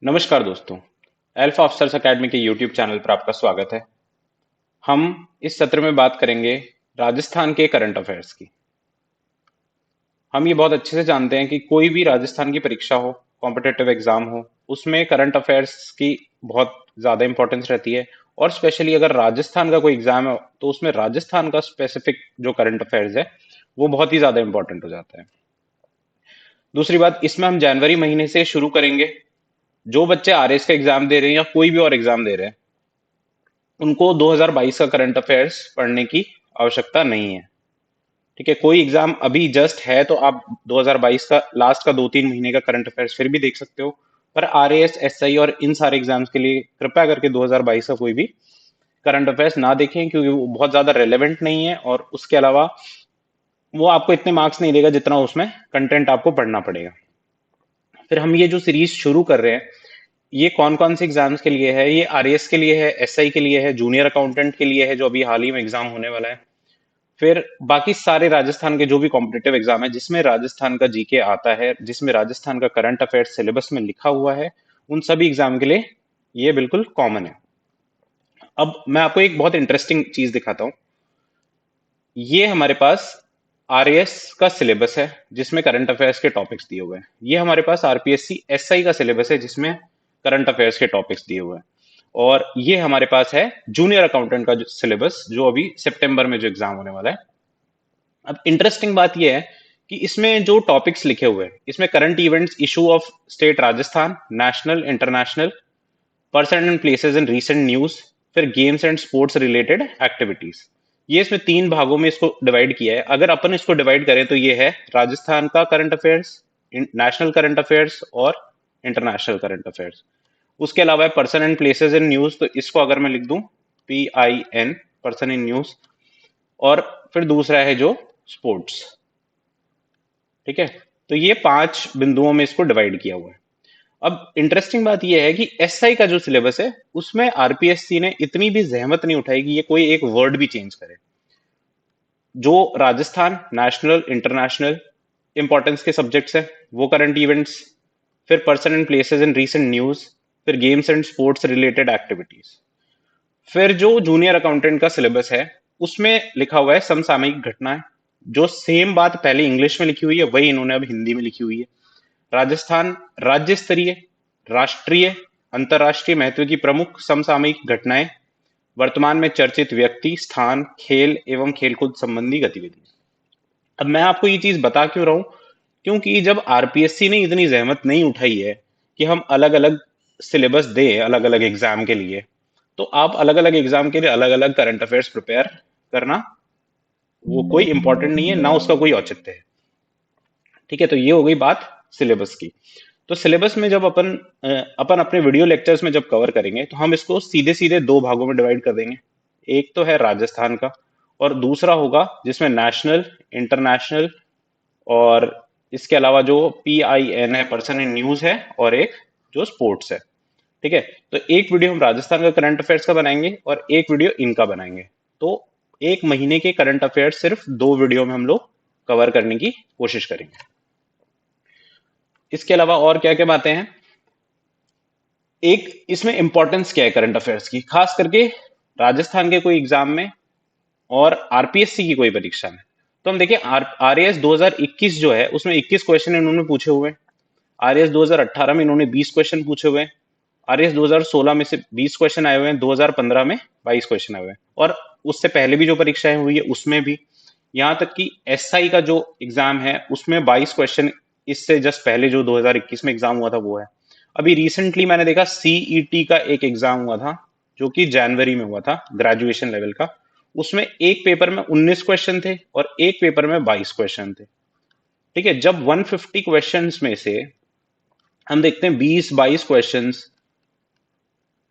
नमस्कार दोस्तों। Alpha officers academy के यूट्यूब चैनल पर आपका स्वागत है। हम इस सत्र में बात करेंगे राजस्थान के करंट अफेयर्स की। हम ये बहुत अच्छे से जानते हैं कि कोई भी राजस्थान की परीक्षा हो, कॉम्पिटिटिव एग्जाम हो, उसमें करंट अफेयर्स की बहुत ज्यादा इंपॉर्टेंस रहती है। और स्पेशली अगर राजस्थान का कोई एग्जाम है तो उसमें राजस्थान का स्पेसिफिक जो करंट अफेयर्स है वो बहुत ही ज्यादा इंपॉर्टेंट हो जाता है। दूसरी बात, इसमें हम जनवरी महीने से शुरू करेंगे। जो बच्चे आरएस का एग्जाम दे रहे हैं या कोई भी और एग्जाम दे रहे हैं उनको 2022 का करंट अफेयर्स पढ़ने की आवश्यकता नहीं है। ठीक है, कोई एग्जाम अभी जस्ट है तो आप 2022 का लास्ट का 2-3 महीने का करंट अफेयर्स फिर भी देख सकते हो। पर आरएएस एसआई और इन सारे एग्जाम्स के लिए कृपया करके 2022 का कोई भी करंट अफेयर्स ना देखें, क्योंकि वो बहुत ज्यादा रेलेवेंट नहीं है और उसके अलावा वो आपको इतने मार्क्स नहीं देगा जितना उसमें कंटेंट आपको पढ़ना पड़ेगा। फिर हम ये जो सीरीज शुरू कर रहे हैं, ये कौन कौन से एग्जाम्स के लिए है? ये आरएएस के लिए है, एसआई के लिए है, जूनियर अकाउंटेंट के लिए है जो अभी हाल ही में एग्जाम होने वाला है। फिर बाकी सारे राजस्थान के जो भी कॉम्पिटिटिव एग्जाम है जिसमें राजस्थान का जीके आता है, जिसमें राजस्थान का करंट अफेयर्स सिलेबस में लिखा हुआ है, उन सभी एग्जाम के लिए ये बिल्कुल कॉमन है। अब मैं आपको एक बहुत इंटरेस्टिंग चीज दिखाता हूँ। ये हमारे पास आरएएस का सिलेबस है जिसमें करंट अफेयर्स के टॉपिक्स दिए हुए हैं। ये हमारे पास आरपीएससी एसआई का सिलेबस है जिसमें करंट अफेयर्स के टॉपिक्स दिए हुए हैं। और ये हमारे पास है जूनियर अकाउंटेंट का सिलेबस जो अभी सितंबर में जो एग्जाम होने वाला है। अब इंटरेस्टिंग बात यह है कि इसमें जो टॉपिक्स लिखे हुए हैं, इसमें current events, issue of state Rajasthan, national international, person and places in recent news, फिर games and sports related activities. ये इसमें 3 भागों में इसको डिवाइड किया है। अगर अपन इसको डिवाइड करें तो ये है राजस्थान का current affairs, national current affairs और इंटरनेशनल करंट अफेयर्स। उसके अलावा है person and places in news, तो इसको अगर मैं लिख दूं PIN, पर्सन इन न्यूज। और फिर दूसरा है जो स्पोर्ट्स। ठीक है, तो ये 5 बिंदुओं में इसको डिवाइड किया हुआ है। अब इंटरेस्टिंग बात यह है कि एसआई का जो सिलेबस है उसमें आरपीएससी ने इतनी भी जहमत नहीं उठाई कि ये कोई एक वर्ड भी चेंज करे। जो राजस्थान, नेशनल, इंटरनेशनल इंपॉर्टेंस के सब्जेक्ट्स हैं वो करंट इवेंट्स, फिर person and places in recent news, फिर games and sports related activities. फिर जो जूनियर अकाउंटेंट का सिलेबस है उसमें लिखा हुआ है समसामयिक घटनाएं। जो सेम बात पहले इंग्लिश में लिखी हुई है वही इन्होंने अब हिंदी में लिखी हुई है। राजस्थान राज्य स्तरीय, राष्ट्रीय, अंतर्राष्ट्रीय महत्व की प्रमुख समसामयिक घटनाएं, वर्तमान में चर्चित व्यक्ति, स्थान, खेल एवं खेलकूद संबंधी गतिविधि। अब मैं आपको ये चीज बता क्यों रहा हूं? क्योंकि जब आरपीएससी ने इतनी जहमत नहीं उठाई है कि हम अलग अलग सिलेबस दें अलग अलग एग्जाम के लिए, तो आप अलग अलग एग्जाम के लिए अलग अलग करंट अफेयर्स प्रिपेयर करना वो कोई इंपॉर्टेंट नहीं है, ना उसका कोई औचित्य है। ठीक है, तो ये हो गई बात सिलेबस की। तो सिलेबस में जब अपन अपने वीडियो लेक्चर्स में जब कवर करेंगे तो हम इसको सीधे सीधे 2 भागों में डिवाइड कर देंगे। एक तो है राजस्थान का और दूसरा होगा जिसमें नेशनल, इंटरनेशनल और इसके अलावा जो PIN है, पर्सन इन न्यूज है, और एक जो स्पोर्ट्स है। ठीक है, तो एक वीडियो हम राजस्थान का करंट अफेयर्स का बनाएंगे और एक वीडियो इनका बनाएंगे। तो एक महीने के करंट अफेयर्स सिर्फ 2 वीडियो में हम लोग कवर करने की कोशिश करेंगे। इसके अलावा और क्या क्या बातें हैं? एक इसमें इंपॉर्टेंस क्या है करंट अफेयर्स की, खास करके राजस्थान के कोई एग्जाम में और आरपीएससी की कोई परीक्षा में। तो हम देखिए आरएएस 2021 जो है उसमें 21 क्वेश्चन इन्होंने पूछे हुए हैं। आरएएस 2018 में इन्होंने 20 क्वेश्चन पूछे हुए हैं। आरएएस 2016 में से 20 क्वेश्चन आए हुए हैं, 2015 में 22 क्वेश्चन आए हुए हैं, और उससे पहले भी जो परीक्षाएं हुई है उसमें भी। यहाँ तक कि एसआई का जो एग्जाम है उसमें 22 क्वेश्चन, इससे जस्ट पहले जो 2021 में एग्जाम हुआ था वो है। अभी रिसेंटली मैंने देखा सीईटी का एक एग्जाम हुआ था जो कि जनवरी में हुआ था, ग्रेजुएशन लेवल का। उसमें एक पेपर में 19 क्वेश्चन थे और एक पेपर में 22 क्वेश्चन थे। ठीक है, जब 150 क्वेश्चंस में से हम देखते हैं 20-22 क्वेश्चंस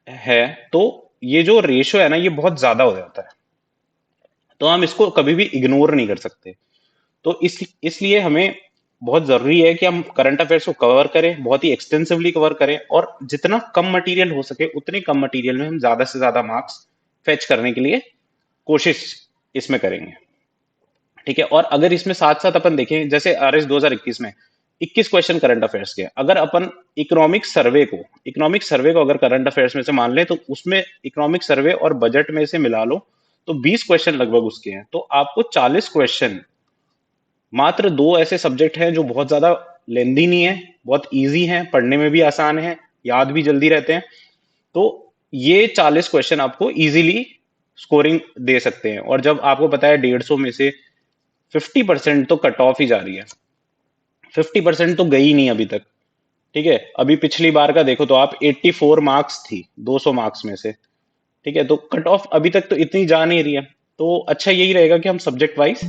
है, तो ये जो रेशो है ना ये बहुत ज्यादा हो जाता है। तो हम इसको कभी भी इग्नोर नहीं कर सकते। तो इसलिए हमें बहुत जरूरी है कि हम करंट अफेयर्स को कवर करें, बहुत ही एक्सटेंसिवली कवर करें, और जितना कम मटेरियल हो सके उतने कम मटेरियल में हम ज्यादा से ज्यादा मार्क्स फेच करने के लिए कोशिश इसमें करेंगे। ठीक है, और अगर इसमें साथ साथ अपन देखें जैसे आरएस 2021 में 21 क्वेश्चन करंट अफेयर्स के हैं। अगर अपन इकोनॉमिक सर्वे को अगर करंट अफेयर्स में से मान लें तो उसमें इकोनॉमिक सर्वे और बजट में से मिला लो तो 20 क्वेश्चन लगभग उसके हैं। तो आपको 40 क्वेश्चन, मात्र दो ऐसे सब्जेक्ट हैं जो बहुत ज्यादा लेंदी नहीं है, बहुत इजी हैं, पढ़ने में भी आसान है, याद भी जल्दी रहते हैं। तो ये 40 क्वेश्चन आपको इजीली स्कोरिंग दे सकते हैं। और जब आपको पता है 150 में से 50% तो कट ऑफ ही जा रही है, 50% तो गई नहीं अभी तक। ठीक है, अभी पिछली बार का देखो तो आप 84 मार्क्स थी 200 मार्क्स में से। ठीक है, तो कट ऑफ अभी तक तो इतनी जा नहीं रही है। तो अच्छा यही रहेगा कि हम सब्जेक्ट वाइज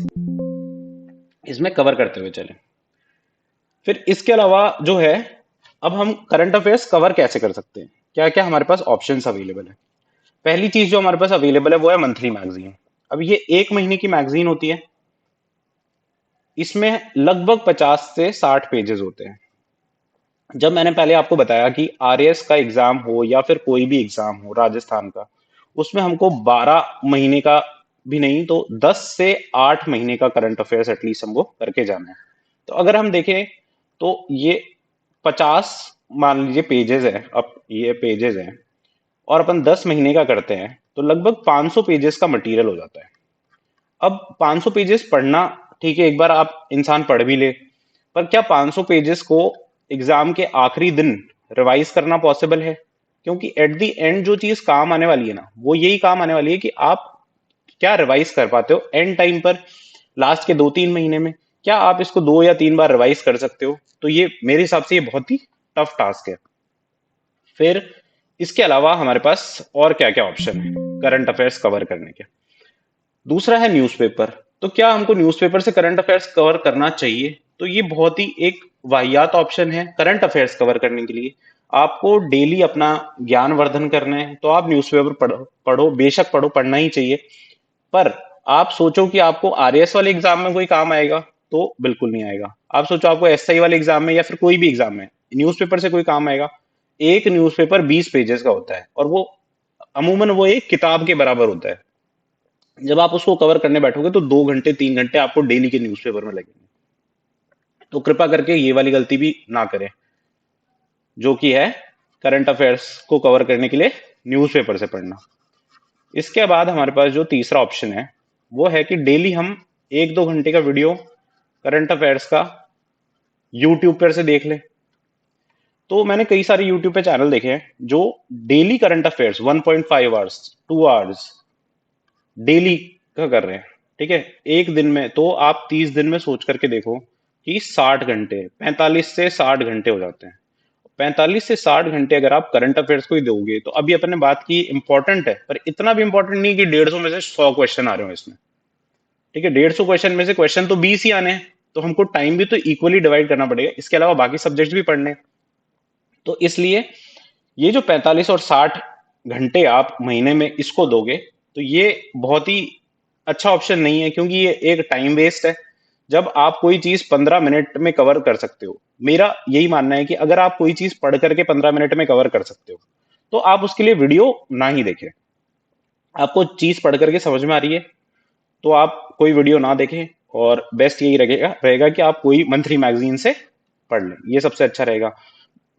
इसमें कवर करते हुए चलें। फिर इसके अलावा जो है, अब हम करंट अफेयर्स कवर कैसे कर सकते हैं, क्या क्या हमारे पास ऑप्शंस अवेलेबल है। पहली चीज जो हमारे पास अवेलेबल है वो है मंथली मैगजीन। अब ये एक महीने की मैगजीन होती है, इसमें लगभग 50 से 60 पेजेस होते हैं। जब मैंने पहले आपको बताया कि आरएएस का एग्जाम हो या फिर कोई भी एग्जाम हो राजस्थान का, उसमें हमको 12 महीने का भी नहीं तो 10 से 8 महीने का करंट अफेयर्स एटलीस्ट हमको करके जाना है। तो अगर हम देखें तो ये 50 मान लीजिए पेजेस है, अब ये पेजेस हैं और अपन 10 महीने का करते हैं तो लगभग 500 पेजेस का मटेरियल हो जाता है। अब 500 पेजेस पढ़ना ठीक है, एक बार आप इंसान पढ़ भी ले, पर क्या 500 पेजेस को एग्जाम के आखिरी दिन रिवाइज करना पॉसिबल है? क्योंकि एट द एंड जो चीज काम आने वाली है ना, वो यही काम आने वाली है कि आप क्या रिवाइज कर पाते हो एंड टाइम पर, लास्ट के 2-3 महीने में क्या आप इसको 2 या 3 बार रिवाइज कर सकते हो? तो ये मेरे हिसाब से ये बहुत ही टफ टास्क है। फिर इसके अलावा हमारे पास और क्या क्या ऑप्शन है करंट अफेयर्स कवर करने के। दूसरा है न्यूज़पेपर। तो क्या हमको न्यूज़पेपर से करंट अफेयर्स कवर करना चाहिए? तो ये बहुत ही एक वाहियात ऑप्शन है करंट अफेयर्स कवर करने के लिए। आपको डेली अपना ज्ञान वर्धन करना है तो आप न्यूज़पेपर पढ़ो, पढ़ो बेशक पढ़ो, पढ़ना ही चाहिए। पर आप सोचो कि आपको आरएएस वाले एग्जाम में कोई काम आएगा, तो बिल्कुल नहीं आएगा। आप सोचो आपको एसआई वाले एग्जाम में या फिर कोई भी एग्जाम में न्यूज़पेपर से कोई काम आएगा? एक न्यूज़पेपर 20 पेजेस का होता है और वो अमूमन वो एक किताब के बराबर होता है। जब आप उसको कवर करने बैठोगे तो 2 घंटे 3 घंटे आपको डेली के न्यूज़पेपर में लगेंगे। तो कृपा करके ये वाली गलती भी ना करें, जो कि है करंट अफेयर्स को कवर करने के लिए न्यूज़पेपर से पढ़ना। इसके बाद हमारे पास जो तीसरा ऑप्शन है वो है कि डेली हम 1-2 घंटे का वीडियो करंट अफेयर्स का यूट्यूब पर से देख लें। तो मैंने कई सारे यूट्यूब पे चैनल देखे हैं जो daily current affairs 1.5 hours 2 hours daily का कर रहे हैं। ठीक है, एक दिन में तो आप 30 दिन में सोच करके देखो कि 60 घंटे, 45 से 60 घंटे हो जाते हैं। 45 से 60 घंटे अगर आप करंट अफेयर्स को ही दोगे तो अभी अपन ने बात की इंपॉर्टेंट है, पर इतना भी इंपॉर्टेंट नहीं कि 150 में से 100 क्वेश्चन आ रहे हो इसमें। ठीक है, 150 क्वेश्चन में से क्वेश्चन तो 20 ही आने हैं, तो हमको टाइम भी तो इक्वली डिवाइड करना पड़ेगा, इसके अलावा बाकी सब्जेक्ट भी पढ़ने हैं। तो इसलिए ये जो 45 और 60 घंटे आप महीने में इसको दोगे तो ये बहुत ही अच्छा ऑप्शन नहीं है, क्योंकि ये एक टाइम वेस्ट है। जब आप कोई चीज 15 मिनट में कवर कर सकते हो, मेरा यही मानना है कि अगर आप कोई चीज पढ़ करके 15 मिनट में कवर कर सकते हो तो आप उसके लिए वीडियो ना ही देखें। आपको चीज पढ़ करके समझ में आ रही है तो आप कोई वीडियो ना देखें, रहेगा बेस्ट यही रहेगा रहेगा कि आप कोई मंथली मैगजीन से पढ़ लें, ये सबसे अच्छा रहेगा।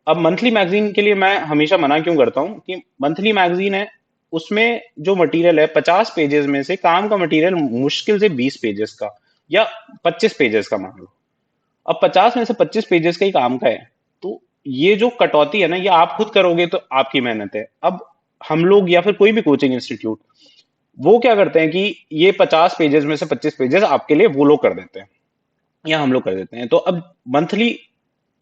अब मंथली मैगजीन के लिए मैं हमेशा मना क्यों करता हूं कि मंथली मैगजीन है, उसमें जो मटेरियल है 50 पेजेस में से काम का मटेरियल मुश्किल से 20 पेजेस का या 25 पेजेस का मान लो। अब 50 में से 25 पेजेस का ही काम का है, तो ये जो कटौती है ना, ये आप खुद करोगे तो आपकी मेहनत है। अब हम लोग या फिर कोई भी कोचिंग इंस्टीट्यूट वो क्या करते हैं कि ये 50 पेजेस में से 25 पेजेस आपके लिए वो लोग कर देते हैं या हम लोग कर देते हैं। तो अब मंथली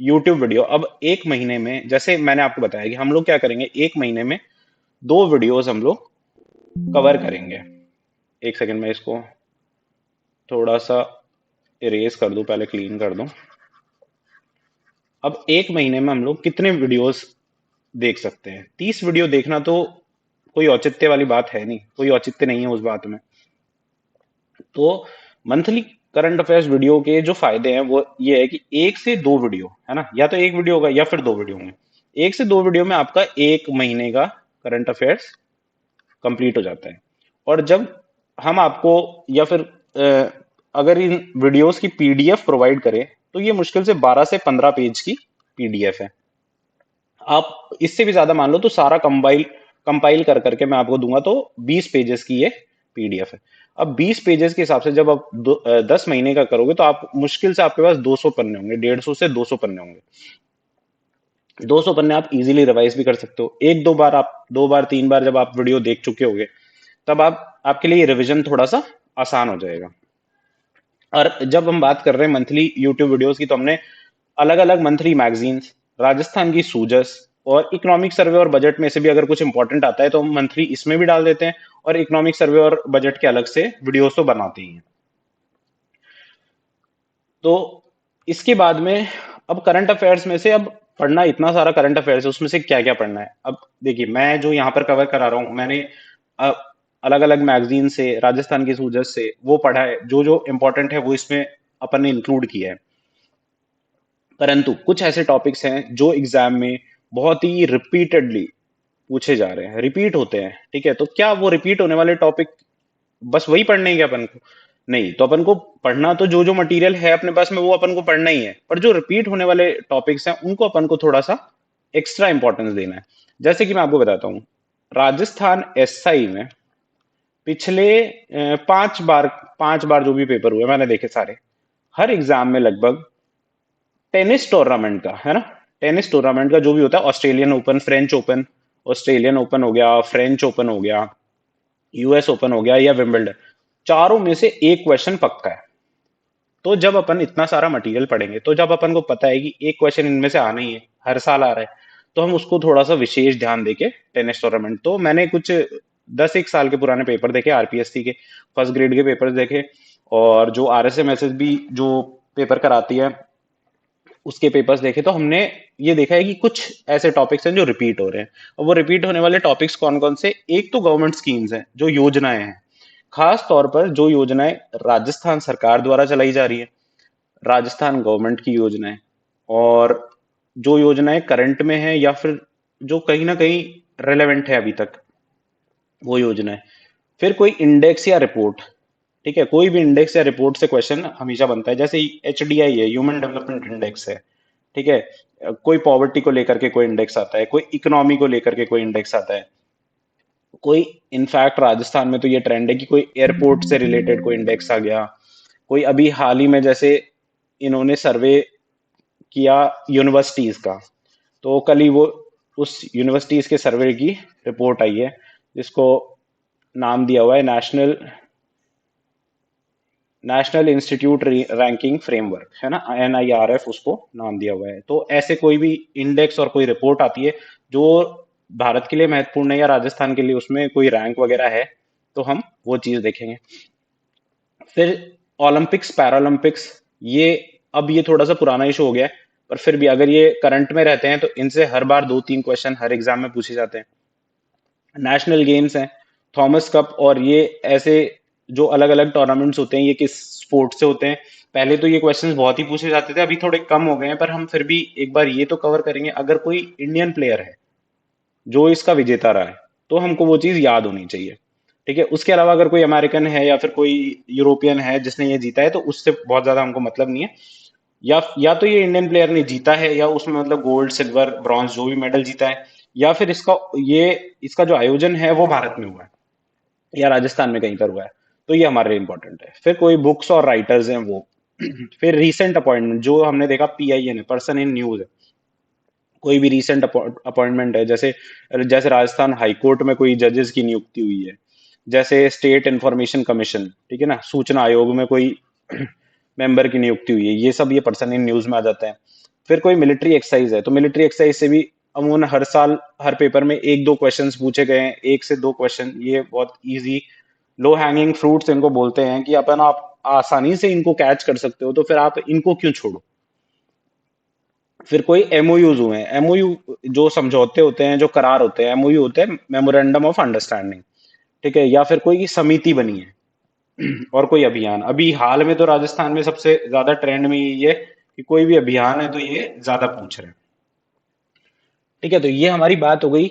यूट्यूब वीडियो, अब एक महीने में जैसे मैंने आपको बताया कि हम लोग क्या करेंगे, एक महीने में 2 वीडियोस हम लोग कवर करेंगे। एक सेकंड में इसको थोड़ा सा इरेज कर दूं, पहले क्लीन कर दूं। अब एक महीने में हम लोग कितने वीडियोस देख सकते हैं? 30 वीडियो देखना तो कोई औचित्य वाली बात है नहीं, कोई औचित्य नहीं है उस बात में। तो मंथली करंट अफेयर्स वीडियो के जो फायदे हैं वो ये है कि 1 से 2 वीडियो है ना, या तो एक वीडियो होगा या फिर 2 वीडियो होंगे। 1 से 2 वीडियो में आपका एक महीने का करंट अफेयर्स कंप्लीट हो जाता है। और जब हम आपको या फिर अगर इन वीडियोस की पीडीएफ प्रोवाइड करें तो ये मुश्किल से 12 से 15 पेज की पीडीएफ है। आप इससे भी ज्यादा मान लो तो सारा कंपाइल कंपाइल कर करके मैं आपको दूंगा तो 20 पेजेस की ये पीडीएफ है। अब 20 पेजेस के हिसाब से जब आप 10 महीने का करोगे तो आप मुश्किल से आपके पास 200 पन्ने होंगे, 150 से 200 पन्ने होंगे। 200 पन्ने आप इजीली रिवाइज भी कर सकते हो। एक दो बार, आप 2 बार 3 बार जब आप वीडियो देख चुके होगे तब आप आपके लिए रिवीजन थोड़ा सा आसान हो जाएगा। और जब हम बात कर रहे हैं मंथली यूट्यूब वीडियोस की, तो हमने अलग अलग मंथली मैगजीन्स, राजस्थान की सूजस और इकोनॉमिक सर्वे और बजट में से भी अगर कुछ इंपॉर्टेंट आता है तो हम मंथली इसमें भी डाल देते हैं, और इकोनॉमिक सर्वे और बजट के अलग से वीडियोस तो बनाते ही हैं। तो इसके बाद में अब करंट अफेयर्स में से, अब पढ़ना इतना सारा करंट अफेयर्स है, उसमें से क्या क्या पढ़ना है। अब देखिए, मैं जो यहाँ पर कवर करा रहा हूँ, मैंने अलग अलग मैगजीन से, राजस्थान की सूजस से वो पढ़ा है, जो जो इंपॉर्टेंट है वो इसमें अपन ने इंक्लूड किया है। परंतु कुछ ऐसे टॉपिक्स हैं जो एग्जाम में बहुत ही रिपीटेडली पूछे जा रहे हैं, रिपीट होते हैं, ठीक है। तो क्या वो रिपीट होने वाले टॉपिक बस वही पढ़ने हैं क्या अपन को? नहीं, तो अपन को पढ़ना तो जो जो मटेरियल है अपने पास में वो अपन को पढ़ना ही है, पर जो रिपीट होने वाले टॉपिक्स हैं उनको अपन को थोड़ा सा एक्स्ट्रा इंपॉर्टेंस देना है। जैसे कि मैं आपको बताता हूँ, राजस्थान एसआई में पिछले 5 बार जो भी पेपर हुए मैंने देखे सारे, हर एग्जाम में लगभग टेनिस टूर्नामेंट का है ना, टेनिस टूर्नामेंट का जो भी होता है, Australian open, French open, Australian open हो गया, फ्रेंच ओपन हो गया, यूएस ओपन हो गया, या विंबलडन, चारों में से एक क्वेश्चन पक्का है। तो जब अपन इतना सारा मटेरियल पढ़ेंगे, तो जब अपन को पता है कि एक क्वेश्चन इनमें से आना ही है, हर साल आ रहा है, तो हम उसको थोड़ा सा विशेष ध्यान देके, टेनिस टूर्नामेंट, तो मैंने कुछ 10 एक साल के पुराने पेपर देखे, आरपीएससी के फर्स्ट ग्रेड के पेपर देखे, और जो आरएसएमएसएस भी जो पेपर कराती है उसके पेपर्स देखे, तो हमने ये देखा है कि कुछ ऐसे टॉपिक्स हैं जो रिपीट हो रहे हैं। और वो रिपीट होने वाले टॉपिक्स कौन कौन से? एक तो गवर्नमेंट स्कीम्स हैं, जो योजनाएं हैं, खास तौर पर जो योजनाएं राजस्थान सरकार द्वारा चलाई जा रही है, राजस्थान गवर्नमेंट की योजनाएं, और जो योजनाएं करंट में है या फिर जो कहीं ना कहीं रेलेवेंट है अभी तक, वो योजनाएं। फिर कोई इंडेक्स या रिपोर्ट, ठीक है, कोई भी इंडेक्स या रिपोर्ट से क्वेश्चन हमेशा बनता है। जैसे एचडीआई है, ह्यूमन डेवलपमेंट इंडेक्स है, ठीक है। कोई पॉवर्टी को लेकर के कोई इंडेक्स आता है, कोई इकोनॉमी को लेकर के कोई इंडेक्स आता है, कोई, इनफैक्ट राजस्थान में तो ये ट्रेंड है कि कोई एयरपोर्ट से रिलेटेड कोई इंडेक्स आ गया, कोई अभी हाल ही में जैसे इन्होंने सर्वे किया यूनिवर्सिटीज का, तो कल ही वो उस यूनिवर्सिटीज के सर्वे की रिपोर्ट आई है, जिसको नाम दिया हुआ है national national institute ranking framework, है ना, एनआईआरएफ उसको नाम दिया हुआ है। तो ऐसे कोई भी इंडेक्स और कोई रिपोर्ट आती है जो भारत के लिए महत्वपूर्ण है या राजस्थान के लिए उसमें कोई रैंक वगैरह है, तो हम वो चीज देखेंगे। फिर ओलंपिक्स, पैरालंपिक्स, ये अब ये थोड़ा सा पुराना इशू हो गया है, पर फिर भी अगर ये करंट में रहते हैं तो इनसे हर बार 2-3 क्वेश्चन हर एग्जाम में पूछे जाते हैं। नेशनल गेम्स हैं, थॉमस कप, और ये ऐसे जो अलग अलग टूर्नामेंट्स होते हैं, ये किस स्पोर्ट से होते हैं। पहले तो ये क्वेश्चंस बहुत ही पूछे जाते थे, अभी थोड़े कम हो गए हैं, पर हम फिर भी एक बार ये तो कवर करेंगे। अगर कोई इंडियन प्लेयर है जो इसका विजेता रहा है, तो हमको वो चीज याद होनी चाहिए, ठीक है। उसके अलावा अगर कोई अमेरिकन है या फिर कोई यूरोपियन है जिसने ये जीता है, तो उससे बहुत ज्यादा हमको मतलब नहीं है। या तो ये इंडियन प्लेयर ने जीता है, या उसमें मतलब गोल्ड, सिल्वर, ब्रॉन्ज जो भी मेडल जीता है, या फिर ये इसका जो आयोजन है वो भारत में हुआ है या राजस्थान में कहीं पर हुआ है, तो ये हमारे लिए इंपॉर्टेंट है। फिर कोई बुक्स और राइटर्स हैं वो। फिर रीसेंट अपॉइंटमेंट, जो हमने देखा पीआईएन है, पर्सन इन न्यूज है, कोई भी रीसेंट अपॉइंटमेंट है, जैसे जैसे राजस्थान हाईकोर्ट में कोई जजेस की नियुक्ति हुई है, जैसे स्टेट इंफॉर्मेशन कमीशन, ठीक है ना, सूचना आयोग में कोई मेंबर की नियुक्ति हुई है, ये सब ये पर्सन इन न्यूज में आ जाता है। फिर कोई मिलिट्री एक्सरसाइज है, तो मिलिट्री एक्सरसाइज से भी अमूमन हर साल हर पेपर में 1-2 क्वेश्चंस पूछे गए हैं, 1 से 2 क्वेश्चन, ये बहुत इजी लो हैंगिंग फ्रूट्स इनको बोलते हैं, कि अपन आप आसानी से इनको कैच कर सकते हो, तो फिर आप इनको क्यों छोड़ो। फिर कोई एमओयूज हुए हैं, एमओयू जो समझौते होते हैं, जो करार होते हैं, एमओयू होते हैं मेमोरेंडम ऑफ अंडरस्टैंडिंग, ठीक है। या फिर कोई समिति बनी है, और कोई अभियान। अभी हाल में तो राजस्थान में सबसे ज्यादा ट्रेंड में ये है कि कोई भी अभियान है तो ये ज्यादा पूछ रहे हैं, ठीक है। तो ये हमारी बात हो गई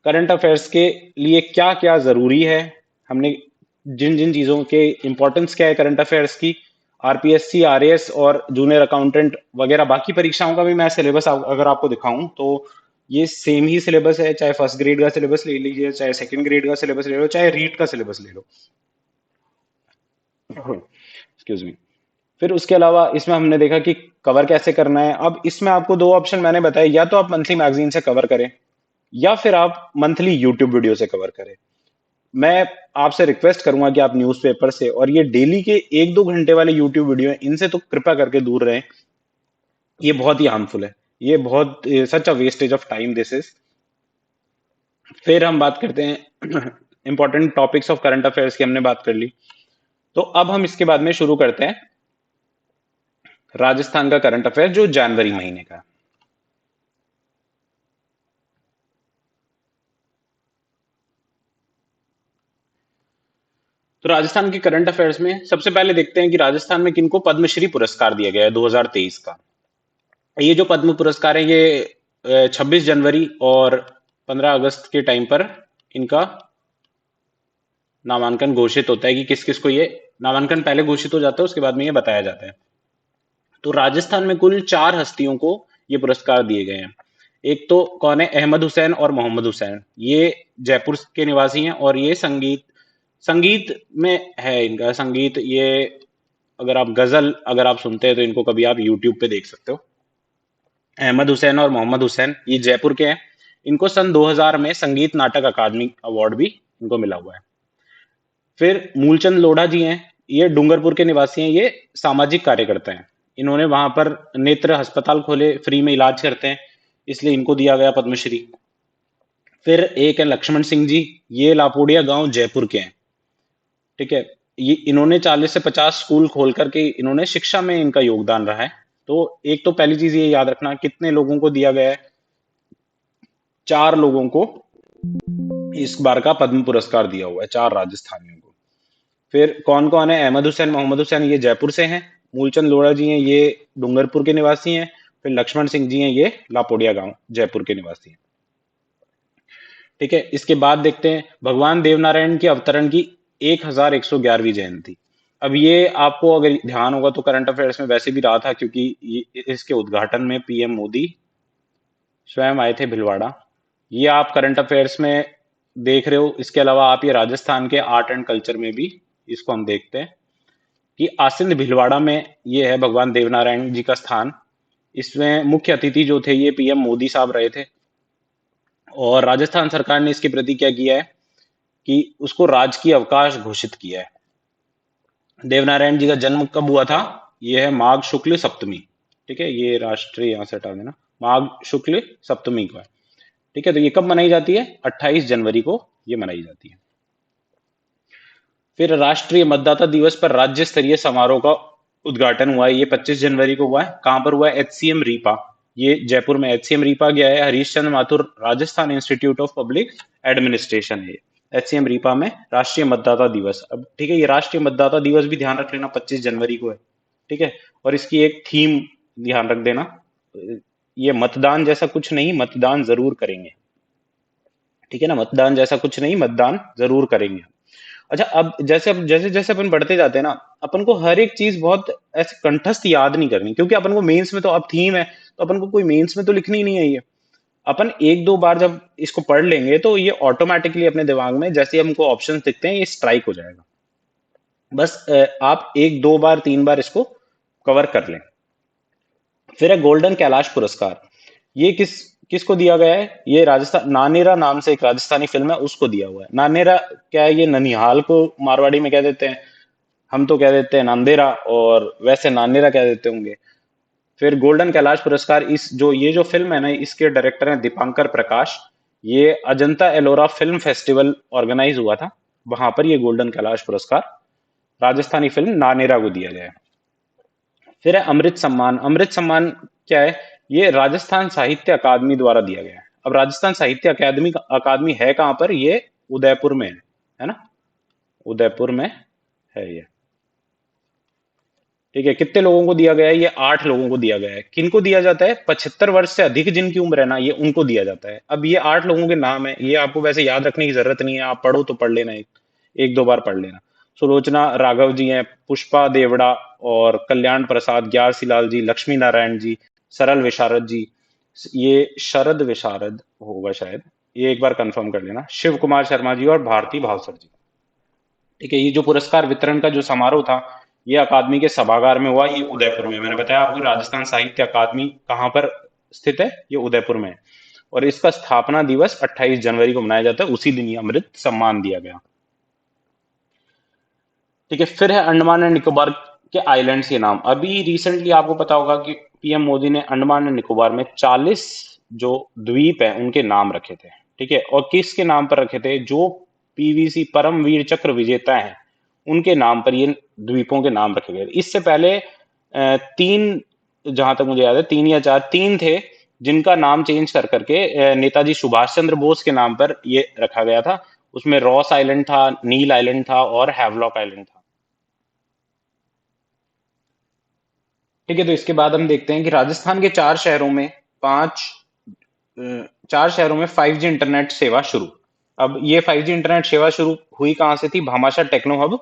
करंट अफेयर्स के लिए क्या क्या जरूरी है, हमने जिन जिन चीजों के इंपॉर्टेंस क्या है करंट अफेयर्स की, आरपीएससी, आरएएस और जूनियर अकाउंटेंट वगैरह बाकी परीक्षाओं का भी मैं सिलेबस अगर आपको दिखाऊं तो ये सेम ही सिलेबस है। चाहे फर्स्ट ग्रेड का सिलेबस ले लीजिए, चाहे सेकंड ग्रेड का सिलेबस ले लो, चाहे रीट का सिलेबस ले लो। Excuse me. फिर उसके अलावा इसमें हमने देखा कि कवर कैसे करना है। अब इसमें आपको दो ऑप्शन मैंने बताए, या तो आप मंथली मैगजीन से कवर करें या फिर आप मंथली यूट्यूब वीडियो से कवर करें। मैं आपसे रिक्वेस्ट करूंगा कि आप न्यूज़पेपर से और ये डेली के 1-2 घंटे वाले यूट्यूब वीडियो हैं, इनसे तो कृपया करके दूर रहें। ये बहुत ही हार्मफुल है। ये बहुत such a wastage of time this is. फिर हम बात करते हैं important topics of current affairs की हमने बात कर ली। तो अब हम इसके बाद में शुरू करते हैं राजस्थान का करंट अफेयर जो जनवरी महीने का है। तो राजस्थान के करंट अफेयर्स में सबसे पहले देखते हैं कि राजस्थान में किनको पद्मश्री पुरस्कार दिया गया है 2023 का। ये जो पद्म पुरस्कार है ये 26 जनवरी और 15 अगस्त के टाइम पर इनका नामांकन घोषित होता है कि किस किस को ये नामांकन पहले घोषित हो जाता है, उसके बाद में ये बताया जाता है। तो राजस्थान में कुल 4 हस्तियों को ये पुरस्कार दिए गए हैं। एक तो कौन है, अहमद हुसैन और मोहम्मद हुसैन। ये जयपुर के निवासी हैं और ये संगीत संगीत में है इनका संगीत। ये अगर आप गजल अगर आप सुनते हैं तो इनको कभी आप यूट्यूब पे देख सकते हो। अहमद हुसैन और मोहम्मद हुसैन ये जयपुर के हैं। इनको सन 2000 में संगीत नाटक अकादमी अवार्ड भी इनको मिला हुआ है। फिर मूलचंद लोढ़ा जी हैं, ये डूंगरपुर के निवासी हैं। ये सामाजिक कार्यकर्ता हैं। इन्होंने वहां पर नेत्र अस्पताल खोले, फ्री में इलाज करते हैं, इसलिए इनको दिया गया पद्मश्री। फिर एक है लक्ष्मण सिंह जी, ये लापोड़िया गांव जयपुर के हैं। ठीक है। ये इन्होंने 40 से 50 स्कूल खोल करके इन्होंने शिक्षा में इनका योगदान रहा है। तो एक तो पहली चीज ये याद रखना कितने लोगों को दिया गया है, 4 लोगों को इस बार का पद्म पुरस्कार दिया हुआ है, 4 राजस्थानियों को। फिर कौन कौन है, अहमद हुसैन मोहम्मद हुसैन ये जयपुर से हैं। मूलचंद लोढ़ा जी हैं, ये डूंगरपुर के निवासी हैं। फिर लक्ष्मण सिंह जी हैं, ये लापोड़िया गांव जयपुर के निवासी हैं। ठीक है। इसके बाद देखते हैं भगवान देवनारायण के अवतरण की 1111वीं जयंती। अब ये आपको अगर ध्यान होगा तो करंट अफेयर्स में वैसे भी रहा था, क्योंकि इसके उद्घाटन में पीएम मोदी स्वयं आए थे भिलवाड़ा। ये आप करंट अफेयर्स में देख रहे हो। इसके अलावा आप ये राजस्थान के आर्ट एंड कल्चर में भी इसको हम देखते हैं कि आसिंद भिलवाड़ा में ये है भगवान देवनारायण जी का स्थान। इसमें मुख्य अतिथि जो थे ये पीएम मोदी साहब रहे थे। और राजस्थान सरकार ने इसके प्रति क्या किया है कि उसको राजकीय अवकाश घोषित किया है। देवनारायण जी का जन्म कब हुआ था, ये है माघ शुक्ल सप्तमी। ठीक है, ये राष्ट्रीय यहां से हटा देना, माघ शुक्ल सप्तमी को है। ठीक है, तो ये कब मनाई जाती है, 28 जनवरी को ये मनाई जाती है। फिर राष्ट्रीय मतदाता दिवस पर राज्य स्तरीय समारोह का उद्घाटन हुआ है, ये 25 जनवरी को हुआ है। कहां पर हुआ है, एचसीएम रीपा। ये जयपुर में एचसीएम रीपा गया है। Harish Chandra Mathur Rajasthan institute of public administration है एचसीएम रीपा में राष्ट्रीय मतदाता दिवस। अब ठीक है, ये राष्ट्रीय मतदाता दिवस भी ध्यान रख लेना 25 जनवरी को है। ठीक है, और इसकी एक थीम ध्यान रख देना, ये मतदान जैसा कुछ नहीं, मतदान जरूर करेंगे। ठीक है ना, मतदान जैसा कुछ नहीं, मतदान जरूर करेंगे। अच्छा, अब जैसे जैसे अपन बढ़ते जाते हैं ना, अपन को हर एक चीज बहुत ऐसे कंठस्थ याद नहीं करनी, क्योंकि अपन को मेंस में तो अब थीम है तो अपन को कोई मेंस में तो लिखनी नहीं है ये। अपन एक दो बार जब इसको पढ़ लेंगे तो ये ऑटोमेटिकली अपने दिमाग में जैसे ही हमको ऑप्शंस दिखते हैं ये स्ट्राइक हो जाएगा। बस आप एक दो बार तीन बार इसको कवर कर लें। फिर है गोल्डन कैलाश पुरस्कार। ये किसको दिया गया है, ये राजस्थान नानेरा नाम से एक राजस्थानी फिल्म है उसको दिया हुआ है। नानेरा क्या है, ये ननिहाल को मारवाड़ी में कह देते हैं, हम तो कह देते हैं नांदेरा, और वैसे नानेरा कह देते होंगे। फिर गोल्डन कैलाश पुरस्कार, इस जो ये जो फिल्म है ना, इसके डायरेक्टर हैं दीपांकर प्रकाश। ये Ajanta Ellora film festival organise हुआ था, वहां पर ये गोल्डन कैलाश पुरस्कार राजस्थानी फिल्म नानेरा को दिया गया है। फिर है अमृत सम्मान। अमृत सम्मान क्या है, ये राजस्थान साहित्य अकादमी द्वारा दिया गया है। अब राजस्थान साहित्य अकादमी अकादमी है कहां पर, ये उदयपुर में है ना, उदयपुर में है ये। ठीक है, कितने लोगों को दिया गया है, ये 8 लोगों को दिया गया है। किनको दिया जाता है, 75 वर्ष से अधिक जिनकी उम्र है ना, ये उनको दिया जाता है। अब ये 8 लोगों के नाम है, ये आपको वैसे याद रखने की जरूरत नहीं है, आप पढ़ो तो पढ़ लेना, एक दो बार पढ़ लेना। सुलोचना राघव जी हैं, पुष्पा देवड़ा और कल्याण प्रसाद, ग्यारसी लाल जी, लक्ष्मी नारायण जी, सरल विशारद जी, ये शरद विशारद होगा शायद, ये एक बार कंफर्म कर लेना, शिव कुमार शर्मा जी और भारती भावसर जी। ठीक है, ये जो पुरस्कार वितरण का जो समारोह था, ये अकादमी के सभागार में हुआ, ये उदयपुर में। मैंने बताया आपको राजस्थान साहित्य अकादमी कहाँ पर स्थित है, ये उदयपुर में है। और इसका स्थापना दिवस 28 जनवरी को मनाया जाता है, उसी दिन ये अमृत सम्मान दिया गया। ठीक है, फिर है अंडमान एंड निकोबार के आइलैंड्स के नाम। अभी रिसेंटली आपको पता होगा कि पीएम मोदी ने अंडमान एंड निकोबार में 40 जो द्वीप है उनके नाम रखे थे। ठीक है, और किसके नाम पर रखे थे? जो पीवीसी परमवीर चक्र विजेता हैं उनके नाम पर ये द्वीपों के नाम रखे गए। इससे पहले तीन, जहां तक मुझे याद है तीन या चार, तीन थे जिनका नाम चेंज कर करके नेताजी सुभाष चंद्र बोस के नाम पर ये रखा गया था। उसमें रॉस आइलैंड था, नील आइलैंड था और हैवलॉक आइलैंड था। ठीक है, तो इसके बाद हम देखते हैं कि राजस्थान के पांच चार शहरों में 5G इंटरनेट सेवा शुरू। अब ये 5G इंटरनेट सेवा शुरू हुई कहाँ से थी? भामाशाह टेक्नो हब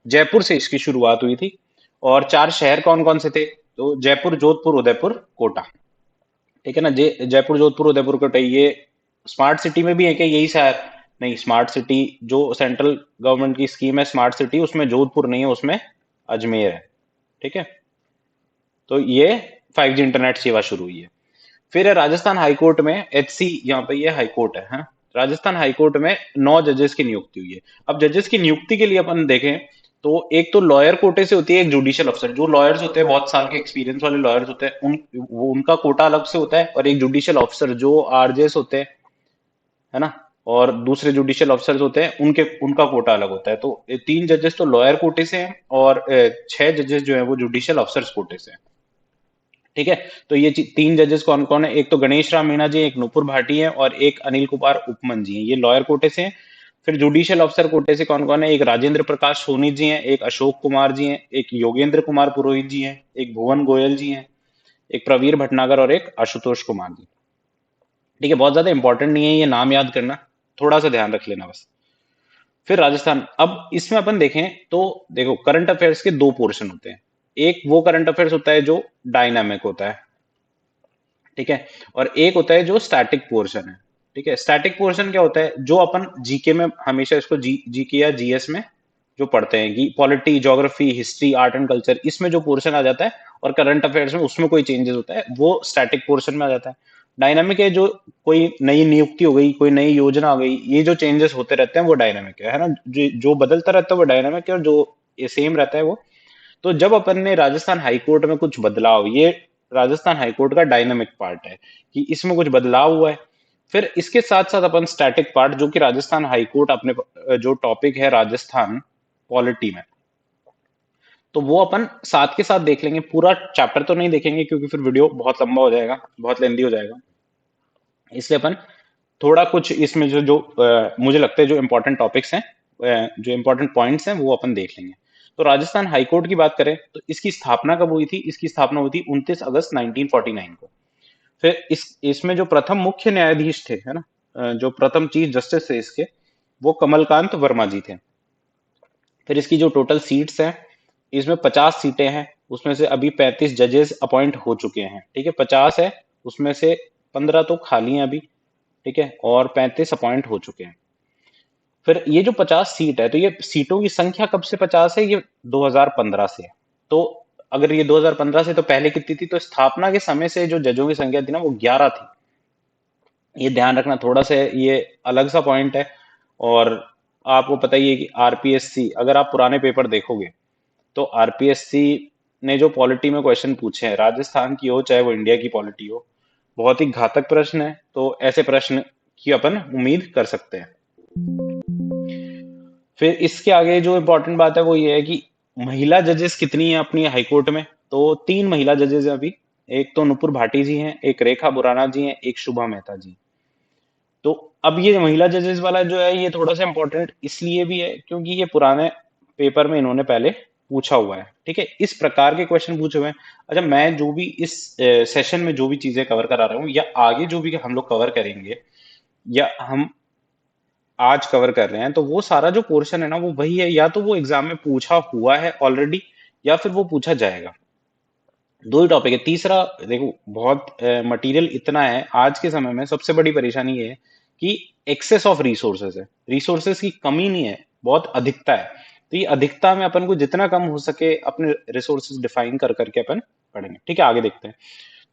जयपुर से इसकी शुरुआत हुई थी। और चार शहर कौन कौन से थे? तो जयपुर, जोधपुर, उदयपुर, कोटा। ठीक है ना, जयपुर, जोधपुर, उदयपुर, कोटा। ये स्मार्ट सिटी में भी है क्या यही शहर? नहीं, स्मार्ट सिटी जो सेंट्रल गवर्नमेंट की स्कीम है स्मार्ट सिटी, उसमें जोधपुर नहीं है, उसमें अजमेर है। ठीक है, तो ये 5G इंटरनेट सेवा शुरू हुई है। फिर है राजस्थान हाईकोर्ट में HC, यहाँ पे ये हाईकोर्ट है, हाँ? राजस्थान हाईकोर्ट में 9 जजेस की नियुक्ति हुई है। अब जजेस की नियुक्ति के लिए अपन देखें तो एक तो लॉयर कोटे से होती है, एक जुडिशियल अफसर। जो लॉयर्स होते हैं, बहुत साल के एक्सपीरियंस वाले लॉयर्स होते हैं, उनका कोटा अलग से होता है। और एक जुडिशियल अफसर जो RJs होते हैं, है ना, और दूसरे जुडिशियल अफसर्स होते हैं, उनके उनका कोटा अलग होता है। तो ये 3 जजेस तो लॉयर कोटे से हैं और 6 जजेस जो है वो जुडिशियल अफसर्स कोटे से हैं। ठीक है, तो ये 3 जजेस कौन कौन है? एक तो गणेश राम मीणा जी, एक नुपुर भाटी है और एक अनिल कुमार उपमन जी हैं। ये लॉयर कोटे से हैं। फिर जुडिशियल अफसर कोटे से कौन कौन है? एक राजेंद्र प्रकाश सोनी जी हैं, एक अशोक कुमार जी हैं, एक योगेंद्र कुमार पुरोहित जी हैं, एक भुवन गोयल जी हैं, एक प्रवीर भटनागर और एक आशुतोष कुमार जी। ठीक है, बहुत ज्यादा इंपॉर्टेंट नहीं है ये नाम याद करना, थोड़ा सा ध्यान रख लेना बस। फिर राजस्थान, अब इसमें अपन देखें तो देखो, करंट अफेयर्स के दो पोर्शन होते हैं। एक वो करंट अफेयर्स होता है जो डायनामिक होता है, ठीक है, और एक होता है जो स्टैटिक पोर्शन है। ठीक है, स्टैटिक पोर्शन क्या होता है? जो अपन जीके में हमेशा इसको जीके या जीएस में जो पढ़ते हैं कि polity, geography, history, art and culture, इसमें जो पोर्शन आ जाता है, और करंट अफेयर्स में उसमें कोई चेंजेस होता है, वो स्टैटिक पोर्शन में आ जाता है। डायनामिक है जो कोई नई नियुक्ति हो गई, कोई नई योजना हो गई, ये जो चेंजेस होते रहते हैं वो डायनामिक है ना, जो बदलता रहता है वो डायनामिक है, और जो ये सेम रहता है वो। तो जब अपन ने राजस्थान हाईकोर्ट में कुछ बदलाव, ये राजस्थान हाईकोर्ट का डायनामिक पार्ट है कि इसमें कुछ बदलाव हुआ है। फिर इसके साथ साथ अपन स्टैटिक पार्ट, जो कि राजस्थान हाईकोर्ट अपने जो टॉपिक है राजस्थान पॉलिटी में, तो वो अपन साथ के साथ देख लेंगे। पूरा चैप्टर तो नहीं देखेंगे क्योंकि फिर वीडियो बहुत लंबा हो जाएगा, बहुत लेंदी हो जाएगा। इसलिए अपन थोड़ा कुछ इसमें जो मुझे लगता है जो इंपॉर्टेंट टॉपिक्स हैं, जो इंपॉर्टेंट पॉइंट्स हैं, वो अपन देख लेंगे। तो राजस्थान हाईकोर्ट की बात करें तो इसकी स्थापना कब हुई थी? इसकी स्थापना हुई थी 29 अगस्त 1949 को। फिर इसमें जो प्रथम मुख्य न्यायाधीश थे, है ना, जो प्रथम चीफ जस्टिस थे इसके, वो कमलकांत वर्मा जी थे। फिर इसकी जो टोटल सीट्स हैं, इसमें 50 सीटें हैं, उसमें से अभी 35 जजेस अपॉइंट हो चुके हैं। ठीक है, 50 है, उसमें से 15 तो खाली हैं अभी। ठीक है, और 35 अपॉइंट हो चुके हैं। फिर ये जो 50 सीट है, तो ये सीटों की संख्या कब से 50 है? ये 2015 से है। तो अगर ये 2015 से, तो पहले कितनी थी? तो स्थापना के समय से जो जजों की संख्या थी ना, वो 11 थी। ये ध्यान रखना, थोड़ा सा ये अलग सा पॉइंट है। और आपको पता ही है कि आरपीएससी, अगर आप पुराने पेपर देखोगे तो आरपीएससी ने जो पॉलिटी में क्वेश्चन पूछे हैं, राजस्थान की हो चाहे वो इंडिया की पॉलिटी हो, बहुत ही घातक प्रश्न है। तो ऐसे प्रश्न की अपन उम्मीद कर सकते हैं। फिर इसके आगे जो इम्पोर्टेंट बात है वो ये है कि महिला जजेस कितनी है अपनी हाईकोर्ट में? तो 3 महिला जजेस हैं अभी। एक तो नुपुर भाटी जी हैं, एक रेखा बुराना जी हैं, एक शुभा मेहता जी। तो अब ये महिला जजेस वाला जो है, ये थोड़ा सा इंपॉर्टेंट इसलिए भी है क्योंकि ये पुराने पेपर में इन्होंने पहले पूछा हुआ है। ठीक है, इस प्रकार के क्वेश्चन पूछे हुए हैं। अच्छा, मैं जो भी इस सेशन में जो भी चीजें कवर करा रहा हूँ, या आगे जो भी हम लोग कवर करेंगे, या हम आज कवर कर रहे हैं, तो वो सारा जो पोर्शन है ना वो वही है, या तो वो एग्जाम में पूछा हुआ है ऑलरेडी या फिर वो पूछा जाएगा। दो ही टॉपिक है। तीसरा, देखो बहुत मटेरियल इतना है आज के समय में, सबसे बड़ी परेशानी ये है कि एक्सेस ऑफ रिसोर्सेज है, रिसोर्सेज की कमी नहीं है, बहुत अधिकता है। तो ये अधिकता में अपन को जितना कम हो सके अपने रिसोर्सेज डिफाइन कर करके अपन पढ़ेंगे। ठीक है, आगे देखते हैं।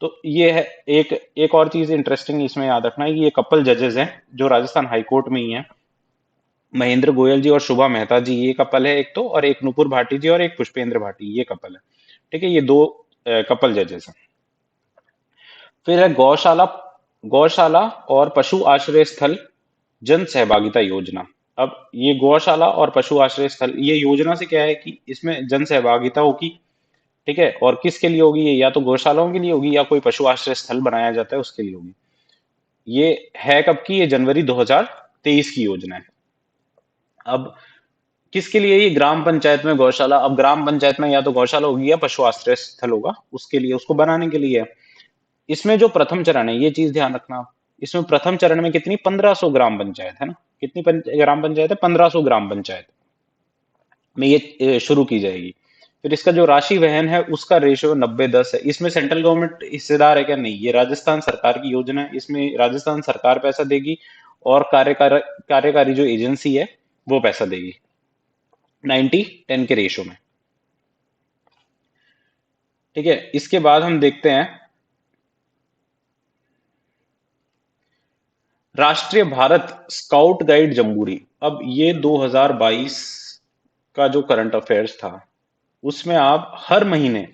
तो ये है एक एक और चीज इंटरेस्टिंग इसमें याद रखना है कि ये कपल जजेस हैं जो राजस्थान हाईकोर्ट में ही है, महेंद्र गोयल जी और शुभा मेहता जी, ये कपल है एक तो, और एक नुपुर भाटी जी और एक पुष्पेंद्र भाटी, ये कपल है। ठीक है, ये दो कपल जजेस हैं। फिर है गौशाला, गौशाला और पशु आश्रय स्थल जन सहभागिता योजना। अब ये गौशाला और पशु आश्रय स्थल, ये योजना से क्या है कि इसमें जन सहभागिता होगी। ठीक है, और किसके लिए होगी ये, या तो गौशालाओं के लिए होगी या कोई पशु आश्रय स्थल बनाया जाता है उसके लिए होगी। ये है कब की, ये जनवरी 2023 की योजना है। अब किसके लिए, ये ग्राम पंचायत में गौशाला, अब ग्राम पंचायत में या तो गौशाला होगी या पशु आश्रय स्थल होगा, उसके लिए उसको बनाने के लिए है। इसमें जो प्रथम चरण है, ये चीज ध्यान रखना, इसमें प्रथम चरण में कितनी, 1500 ग्राम पंचायत है ना, कितनी ग्राम पंचायत है, 1500 ग्राम पंचायत में ये शुरू की जाएगी। फिर इसका जो राशि वहन है उसका रेशियो 90-10 है। इसमें सेंट्रल गवर्नमेंट हिस्सेदार है क्या, नहीं, ये राजस्थान सरकार की योजना है, इसमें राजस्थान सरकार पैसा देगी और कार्यकारी जो एजेंसी है वो पैसा देगी, 90-10 के रेशियो में। ठीक है, इसके बाद हम देखते हैं राष्ट्रीय भारत स्काउट गाइड जम्बूरी। अब ये 2022 का जो करंट अफेयर्स था उसमें आप हर महीने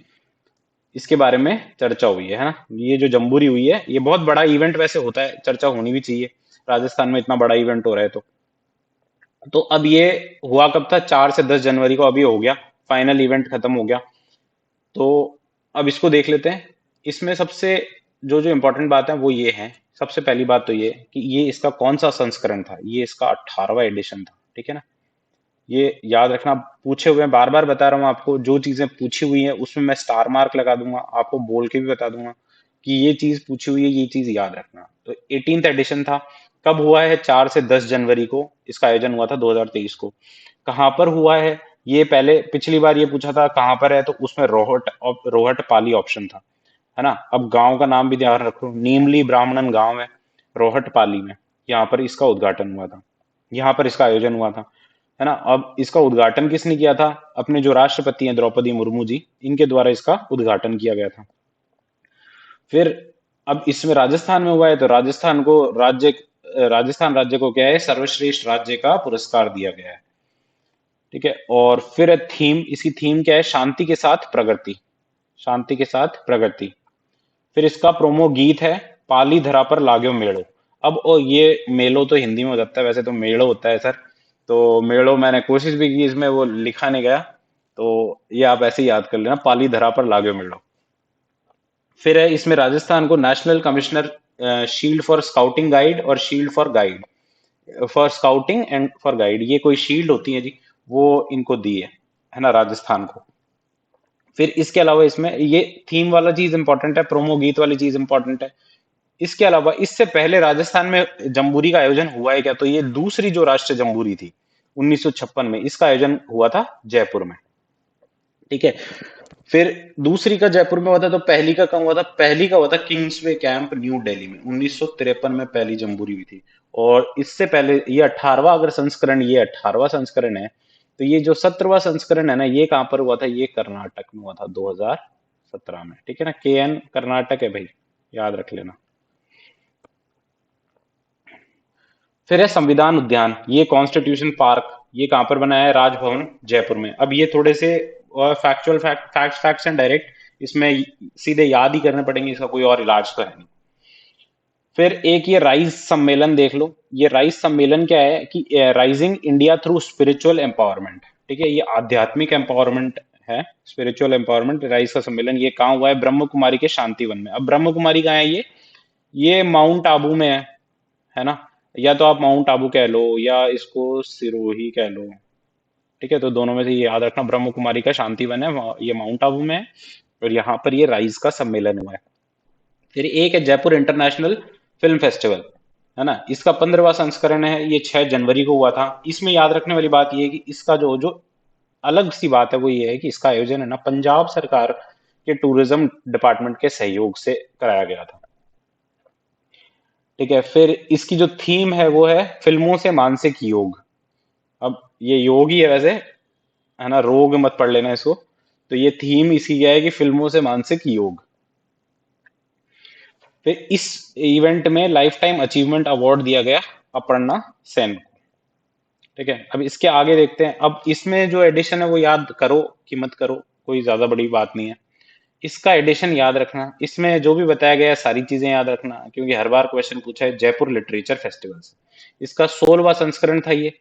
इसके बारे में चर्चा हुई है ना। ये जो जम्बूरी हुई है ये बहुत बड़ा इवेंट वैसे होता है, चर्चा होनी भी चाहिए, राजस्थान में इतना बड़ा इवेंट हो रहा है तो अब ये हुआ कब था, 4 से 10 जनवरी को, अभी हो गया, फाइनल इवेंट खत्म हो गया। तो अब इसको देख लेते हैं। इसमें सबसे जो जो इम्पोर्टेंट बात है वो ये है, सबसे पहली बात तो ये कि ये इसका कौन सा संस्करण था, ये इसका 18वां एडिशन था। ठीक है ना, ये याद रखना, पूछे हुए हैं, बार बार बता रहा हूँ आपको, जो चीजें पूछी हुई हैं उसमें मैं स्टार मार्क लगा दूंगा, आपको बोल के भी बता दूंगा कि ये चीज पूछी हुई है, ये चीज याद रखना। तो 18th एडिशन था, कब हुआ है, 4 से 10 जनवरी को इसका आयोजन हुआ था 2023 को। कहाँ पर हुआ है, ये पहले पिछली बार ये पूछा था कहाँ पर है, तो उसमें रोहट पाली ऑप्शन था, है ना। अब गांव का नाम भी ध्यान रखो, नीमली ब्राह्मणन गांव है रोहट पाली में, यहाँ पर इसका उद्घाटन हुआ था, यहाँ पर इसका आयोजन हुआ था, है ना। अब इसका उद्घाटन किसने किया था, अपने जो राष्ट्रपति हैं द्रौपदी मुर्मू जी, इनके द्वारा इसका उद्घाटन किया गया था। फिर अब इसमें राजस्थान में हुआ है तो राजस्थान राज्य को क्या है, सर्वश्रेष्ठ राज्य का पुरस्कार दिया गया है। ठीक है, और फिर थीम, इसकी थीम क्या है, शांति के साथ प्रगति, शांति के साथ प्रगति। फिर इसका प्रोमो गीत है, पाली धरा पर लाग्यो मेड़ो। अब ये मेलो तो हिंदी में हो जाता है, वैसे तो मेड़ो होता है सर, तो मेड़ो मैंने कोशिश भी की, इसमें वो लिखा नहीं गया, तो ये आप ऐसे ही याद कर लेना, पाली धरा पर लाग्यो मेड़ो। फिर है इसमें राजस्थान को national commissioner shield for scouting guide और shield for guide, for scouting and for guide, ये कोई शील्ड होती है जी, वो इनको दी है ना राजस्थान को। फिर इसके अलावा इसमें ये थीम वाला चीज इंपॉर्टेंट है, प्रोमो गीत वाली चीज इंपॉर्टेंट है। इसके अलावा इससे पहले राजस्थान में जम्बूरी का आयोजन हुआ है क्या, तो ये दूसरी जो राष्ट्रीय जम्बूरी थी 1956 में, इसका आयोजन हुआ था जयपुर में। ठीक है, फिर दूसरी का जयपुर में हुआ था, तो पहली का कहाँ हुआ था, पहली का हुआ था किंग्सवे कैंप न्यू दिल्ली में, 1953 में पहली जम्बूरी हुई थी। और इससे पहले ये 18वां अगर संस्करण, ये 18वां संस्करण है, तो ये जो 17वां संस्करण है ना, ये कहाँ पर हुआ था, ये कर्नाटक में हुआ था 2017 में। ठीक है ना, KN कर्नाटक है भाई, याद रख लेना। फिर है संविधान उद्यान, ये कॉन्स्टिट्यूशन पार्क, ये कहाँ पर बना है, राजभवन जयपुर में। अब ये थोड़े से फैक्चुअल फैक्ट्स एंड डायरेक्ट, इसमें सीधे याद ही करने पड़ेंगे, इसका कोई और इलाज तो है नहीं। फिर एक ये राइज सम्मेलन देख लो, ये राइज सम्मेलन क्या है कि rising India through spiritual empowerment. ठीक है, ये आध्यात्मिक एम्पावरमेंट है, स्पिरिचुअल एम्पावरमेंट, राइज का सम्मेलन, ये कहाँ हुआ है, ब्रह्म कुमारी के शांतिवन में। अब ब्रह्म कुमारी कहाँ है, ये माउंट आबू में है ना, या तो आप माउंट आबू कह लो या इसको सिरोही कह लो। ठीक है, तो दोनों में से ये याद रखना, ब्रह्म कुमारी का शांतिवन है, ये माउंट आबू में है, और यहाँ पर ये राइज का सम्मेलन हुआ है। फिर एक है जयपुर इंटरनेशनल फिल्म फेस्टिवल, है ना। इसका 15वां संस्करण है, ये 6 जनवरी को हुआ था। इसमें याद रखने वाली बात ये है कि इसका जो जो अलग सी बात है वो ये है कि इसका आयोजन है ना पंजाब सरकार के टूरिज्म डिपार्टमेंट के सहयोग से कराया गया था। ठीक है, फिर इसकी जो थीम है वो है फिल्मों से मानसिक योग। अब ये योग ही है वैसे, है ना, रोग मत पढ़ लेना इसको। तो ये थीम इसकी क्या है कि फिल्मों से मानसिक योग। फिर इस इवेंट में लाइफ टाइम अचीवमेंट अवार्ड दिया गया अपर्णा सेन को। ठीक है, अब इसके आगे देखते हैं। अब इसमें जो एडिशन है वो याद करो कि मत करो, कोई ज्यादा बड़ी बात नहीं है। इसका एडिशन याद रखना, इसमें जो भी बताया गया है सारी चीजें याद रखना, क्योंकि हर बार क्वेश्चन पूछा है जयपुर लिटरेचर फेस्टिवल से। इसका 16वां संस्करण था ये।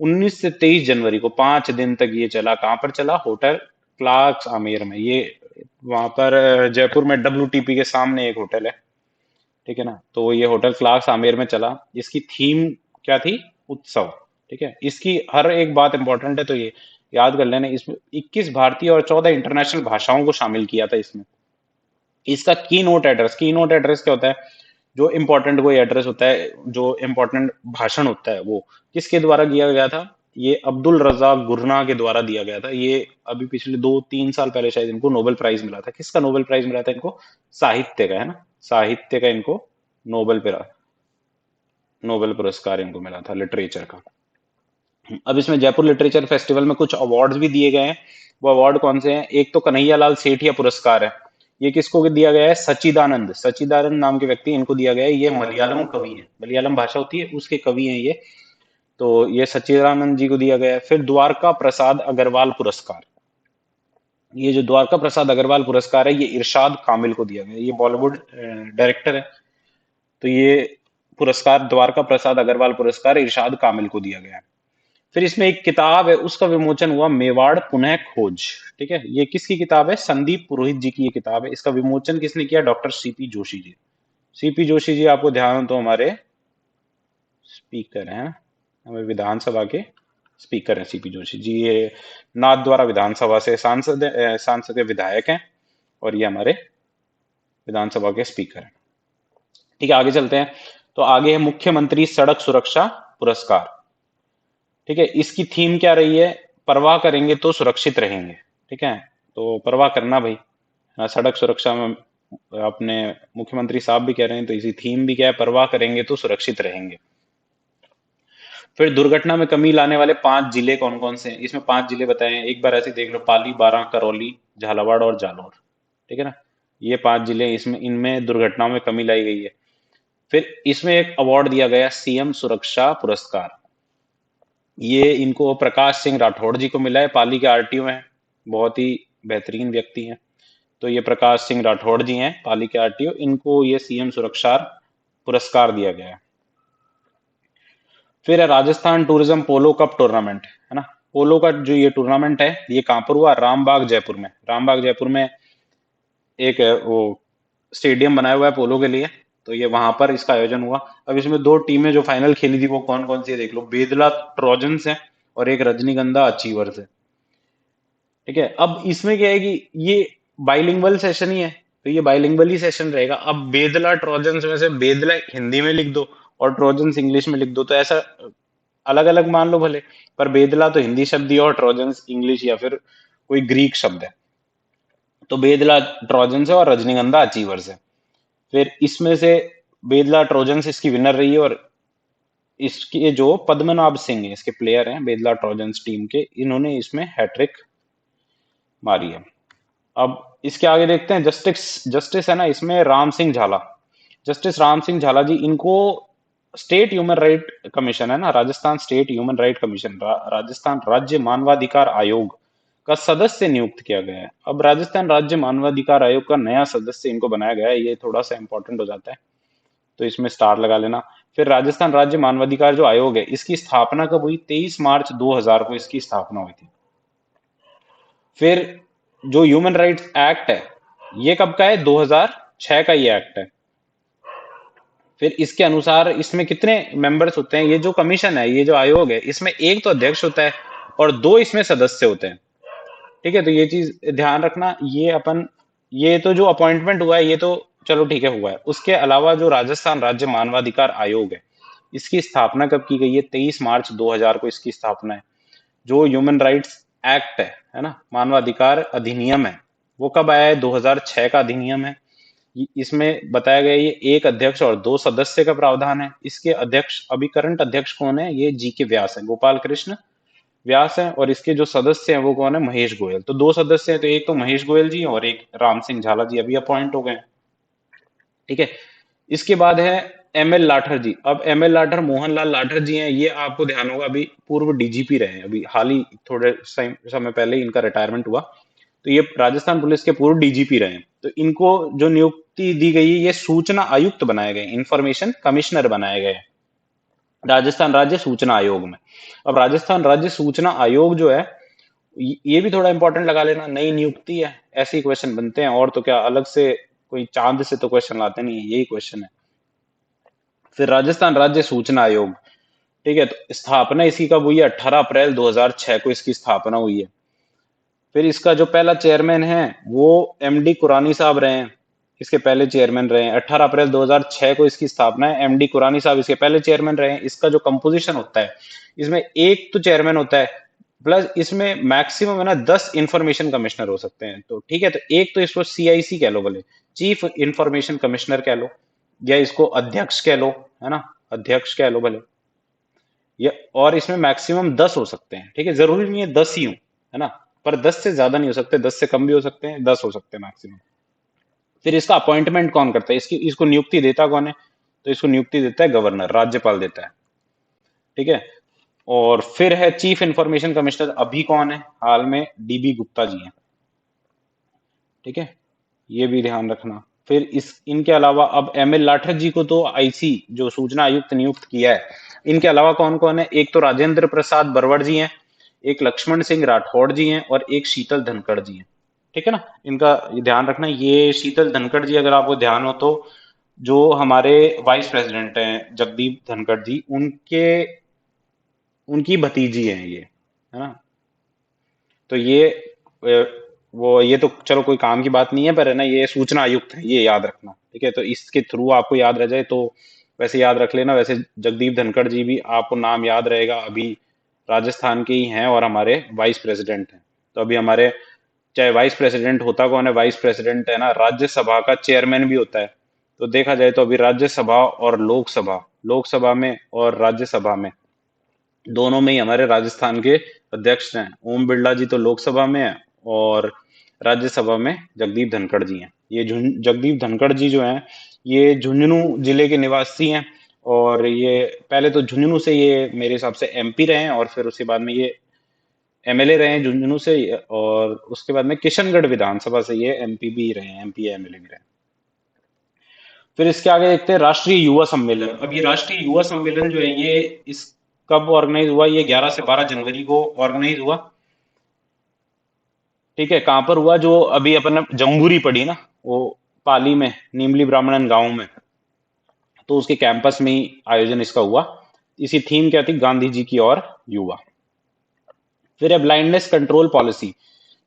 19 से 23 जनवरी को 5 दिन तक ये चला। कहाँ पर चला? होटल क्लार्क्स आमेर में। ये वहां पर जयपुर में WTP के सामने एक होटल है। ठीक है ना, तो ये होटल क्लार्क्स आमेर में चला। इसकी थीम क्या थी? उत्सव। ठीक है, इसकी हर एक बात इंपॉर्टेंट है, तो ये याद कर लेना। इसमें 21 भारतीय और 14 इंटरनेशनल भाषाओं को शामिल किया था इसमें। इसका की नोट एड्रेस क्या होता है? जो इम्पोर्टेंट कोई एड्रेस होता है, जो इम्पोर्टेंट भाषण होता है, वो किसके द्वारा दिया गया था? ये अब्दुल रज़ाक गुरना के द्वारा दिया गया था। ये अभी पिछले 2-3 साल पहले शायद इनको नोबेल प्राइज मिला था। किसका नोबेल प्राइज मिला था इनको? साहित्य का, है ना, साहित्य का इनको नोबेल नोबेल पुरस्कार इनको मिला था लिटरेचर का। अब इसमें जयपुर लिटरेचर फेस्टिवल में कुछ अवार्ड्स भी दिए गए हैं। वो अवार्ड कौन से हैं? एक तो कन्हैया लाल सेठिया पुरस्कार है। ये किसको दिया गया है? सच्चिदानंद, सच्चिदानंद नाम के व्यक्ति, इनको दिया गया है। ये मलयालम कवि है, मलयालम भाषा होती है उसके कवि हैं ये। तो ये सच्चिदानंद जी को दिया गया है। फिर द्वारका प्रसाद अग्रवाल पुरस्कार, ये जो द्वारका प्रसाद अग्रवाल पुरस्कार है ये इरशाद कामिल को दिया गया है। ये बॉलीवुड डायरेक्टर है। तो ये पुरस्कार द्वारका प्रसाद अग्रवाल पुरस्कार इरशाद कामिल को दिया गया है। फिर इसमें एक किताब है, उसका विमोचन हुआ, मेवाड़ पुनः खोज। ठीक है, ये किसकी किताब है? संदीप पुरोहित जी की ये किताब है। इसका विमोचन किसने किया? Doctor CP Joshi ji. CP Joshi ji आपको ध्यान हो तो हमारे स्पीकर हैं, हमें विधानसभा के स्पीकर हैं सीपी जोशी जी। ये नाथ द्वारा विधानसभा से सांसद के विधायक हैं, और ये हमारे विधानसभा के स्पीकर हैं। ठीक है, आगे चलते हैं। तो आगे है मुख्यमंत्री सड़क सुरक्षा पुरस्कार। ठीक है, इसकी थीम क्या रही है? परवाह करेंगे तो सुरक्षित रहेंगे। ठीक है, तो परवाह करना भाई। सड़क सुरक्षा में अपने मुख्यमंत्री साहब भी कह रहे हैं, तो इसी थीम भी क्या है? परवाह करेंगे तो सुरक्षित रहेंगे। फिर दुर्घटना में कमी लाने वाले 5 जिले कौन कौन से हैं? इसमें 5 जिले बताए हैं, एक बार ऐसे देख लो, पाली, बारां, करौली, झालावाड़ और जालौर। ठीक है ना, ये 5 जिले इसमें, इनमें दुर्घटनाओं में कमी लाई गई है। फिर इसमें एक अवार्ड दिया गया सीएम सुरक्षा पुरस्कार। ये इनको प्रकाश सिंह राठौड़ जी को मिला है, पाली के आरटीओ हैं, बहुत ही बेहतरीन व्यक्ति हैं। तो ये प्रकाश सिंह राठौड़ जी हैं, पाली के आरटीओ, इनको ये सीएम सुरक्षा पुरस्कार दिया गया है। फिर है राजस्थान टूरिज्म पोलो कप टूर्नामेंट, है ना। पोलो का जो ये टूर्नामेंट है, ये कहाँ पर हुआ? रामबाग जयपुर में। रामबाग जयपुर में एक वो स्टेडियम बनाया हुआ है पोलो के लिए, तो ये वहां पर इसका आयोजन हुआ। अब इसमें 2 टीमें जो फाइनल खेली थी वो कौन कौन सी है देख लो। बेदला ट्रोजन्स है और एक रजनीगंधा अचीवर्स है। ठीक है, अब इसमें क्या है कि ये बाइलिंगुअल सेशन ही है, तो ये बाइलिंगुअल ही सेशन रहेगा। अब बेदला ट्रोजन्स में से बेदला हिंदी में लिख दो और ट्रोजन्स इंग्लिश में लिख दो, तो ऐसा अलग अलग मान लो भले, पर बेदला तो हिंदी शब्द ही है और ट्रोजन्स इंग्लिश या फिर कोई ग्रीक शब्द है। तो बेदला ट्रोजन्स है और रजनीगंधा अचीवर्स है। फिर इसमें से बेदला ट्रोजन्स इसकी विनर रही है, और इसके जो पद्मनाभ सिंह है इसके प्लेयर हैं बेदला ट्रोजन्स टीम के, इन्होंने इसमें हैट्रिक मारी है। अब इसके आगे देखते हैं जस्टिस। जस्टिस है ना इसमें राम सिंह झाला, जस्टिस राम सिंह झाला जी, इनको स्टेट ह्यूमन राइट कमीशन, है ना, Rajasthan state human right commission, Rajasthan राज्य मानवाधिकार आयोग का सदस्य नियुक्त किया गया है। अब राजस्थान राज्य मानवाधिकार आयोग का नया सदस्य इनको बनाया गया है, ये थोड़ा सा इंपॉर्टेंट हो जाता है, तो इसमें स्टार लगा लेना। फिर राजस्थान राज्य मानवाधिकार जो आयोग है, इसकी स्थापना कब हुई? 23 मार्च 2000 को इसकी स्थापना हुई थी। फिर जो ह्यूमन राइट्स एक्ट है, ये कब का है? 2006 का ये एक्ट है। फिर इसके अनुसार इसमें कितने मेंबर्स होते हैं? ये जो कमीशन है, ये जो आयोग है, इसमें एक तो अध्यक्ष होता है और 2 इसमें सदस्य होते हैं। ठीक है, तो ये चीज ध्यान रखना। ये अपन, ये तो जो अपॉइंटमेंट हुआ है ये तो चलो ठीक है हुआ है, उसके अलावा जो राजस्थान राज्य मानवाधिकार आयोग है, इसकी स्थापना कब की गई है? 23 मार्च 2000 को इसकी स्थापना है। जो ह्यूमन राइट्स एक्ट है ना, मानवाधिकार अधिनियम है, वो कब आया है? 2006 का अधिनियम है। इसमें बताया गया ये एक अध्यक्ष और दो सदस्य का प्रावधान है। इसके अध्यक्ष, अभी करंट अध्यक्ष कौन है? ये जी के व्यास है, गोपाल कृष्ण व्यास है। और इसके जो सदस्य हैं वो कौन है? महेश गोयल। तो दो सदस्य हैं, तो एक तो महेश गोयल जी और एक राम सिंह झाला जी अभी अपॉइंट हो गए। ठीक है, इसके बाद है एमएल लाठर जी। अब एमएल लाठर, मोहनलाल लाठर जी हैं, ये आपको ध्यान होगा अभी पूर्व डीजीपी रहे हैं, अभी हाल ही थोड़े समय पहले इनका रिटायरमेंट हुआ। तो ये राजस्थान पुलिस के पूर्व डीजीपी रहे हैं। तो इनको जो नियुक्ति दी गई है, ये सूचना आयुक्त बनाए गए, इंफॉर्मेशन कमिश्नर बनाए गए राजस्थान राज्य सूचना आयोग में। अब राजस्थान राज्य सूचना आयोग जो है, ये भी थोड़ा इंपॉर्टेंट लगा लेना, नई नियुक्ति है, ऐसे ही क्वेश्चन बनते हैं, और तो क्या अलग से कोई चांद से तो क्वेश्चन लाते नहीं है, यही क्वेश्चन है। फिर राजस्थान राज्य सूचना आयोग, ठीक है, तो स्थापना इसकी कब हुई है? 18 अप्रैल 2006 को इसकी स्थापना हुई है। फिर इसका जो पहला चेयरमैन है वो एमडी कुरानी साहब रहे हैं, इसके पहले चेयरमैन रहे हैं। 18 अप्रैल 2006 को इसकी स्थापना है, एमडी कुरानी साहब इसके पहले चेयरमैन रहे हैं। इसका जो कंपोजिशन होता है, इसमें एक तो चेयरमैन होता है, प्लस इसमें मैक्सिमम है ना 10 इंफॉर्मेशन कमिश्नर हो सकते हैं। तो ठीक है, तो एक तो इसको सीआईसी कह लो, भले चीफ इंफॉर्मेशन कमिश्नर कह लो, या इसको अध्यक्ष कह लो, है ना, अध्यक्ष कह लो भले। ये और इसमें मैक्सिमम 10 हो सकते हैं। ठीक है, जरूरी नहीं है 10 ही हो, है ना, पर 10 से ज्यादा नहीं हो सकते, 10 से कम भी हो सकते हैं, 10 हो सकते हैं मैक्सिमम। फिर इसका अपॉइंटमेंट कौन करता है? इसको नियुक्ति देता कौन है? तो इसको नियुक्ति देता है गवर्नर, राज्यपाल देता है। ठीक है, और फिर है चीफ इंफॉर्मेशन कमिश्नर, अभी कौन है? हाल में डीबी गुप्ता जी हैं। ठीक है, ये भी ध्यान रखना। फिर इस इनके अलावा अब एमएल लाठर जी को तो आईसी जो सूचना आयुक्त नियुक्त किया है। इनके अलावा कौन कौन है? एक तो राजेंद्र प्रसाद बरवड़ जी हैं, एक लक्ष्मण सिंह राठौड़ जी हैं, और एक शीतल धनखड़ जी हैं। ठीक है ना, इनका ये ध्यान रखना। ये शीतल धनखड़ जी, अगर आपको ध्यान हो तो, जो हमारे वाइस प्रेसिडेंट हैं जगदीप धनखड़ जी, उनके उनकी भतीजी हैं ये, है ना। तो ये वो ये तो चलो कोई काम की बात नहीं है, पर है ना, ये सूचना आयुक्त है, ये याद रखना। ठीक है, तो इसके थ्रू आपको याद रह जाए तो वैसे याद रख लेना। वैसे जगदीप धनखड़ जी भी आपको नाम याद रहेगा, अभी राजस्थान के ही हैं और हमारे वाइस प्रेसिडेंट हैं। तो अभी हमारे, चाहे वाइस प्रेसिडेंट होता कौन है? वाइस प्रेसिडेंट है ना, राज्यसभा का चेयरमैन भी होता है। तो देखा जाए तो अभी राज्यसभा और लोकसभा, लोकसभा में और राज्यसभा में, दोनों में ही हमारे राजस्थान के अध्यक्ष हैं। ओम बिरला जी तो लोकसभा में है, और राज्यसभा में जगदीप धनखड़ जी हैं। ये जगदीप धनखड़ जी जो हैं, ये झुंझुनू जिले के निवासी हैं। और ये पहले तो झुंझुनू से ये मेरे हिसाब से एमपी रहे हैं, और फिर उसके बाद में ये एमएलए रहे हैं झुंझुनू से, और उसके बाद में किशनगढ़ विधानसभा से ये एमपी भी रहे हैं, एमपी एमएलए भी रहे हैं। फिर इसके आगे देखते हैं राष्ट्रीय युवा सम्मेलन। अब ये राष्ट्रीय युवा सम्मेलन जो है, ये इस कब ऑर्गेनाइज हुआ? ये 11 से 12 जनवरी को ऑर्गेनाइज हुआ। ठीक है, कहां पर हुआ? जो अभी अपन जम्बूरी पड़ी ना, वो पाली में, नीमली ब्राह्मणन गांव में, तो उसके कैंपस में ही आयोजन इसका हुआ। इसी थीम क्या थी? गांधी जी की और युवा। फिर है ब्लाइंडनेस कंट्रोल पॉलिसी।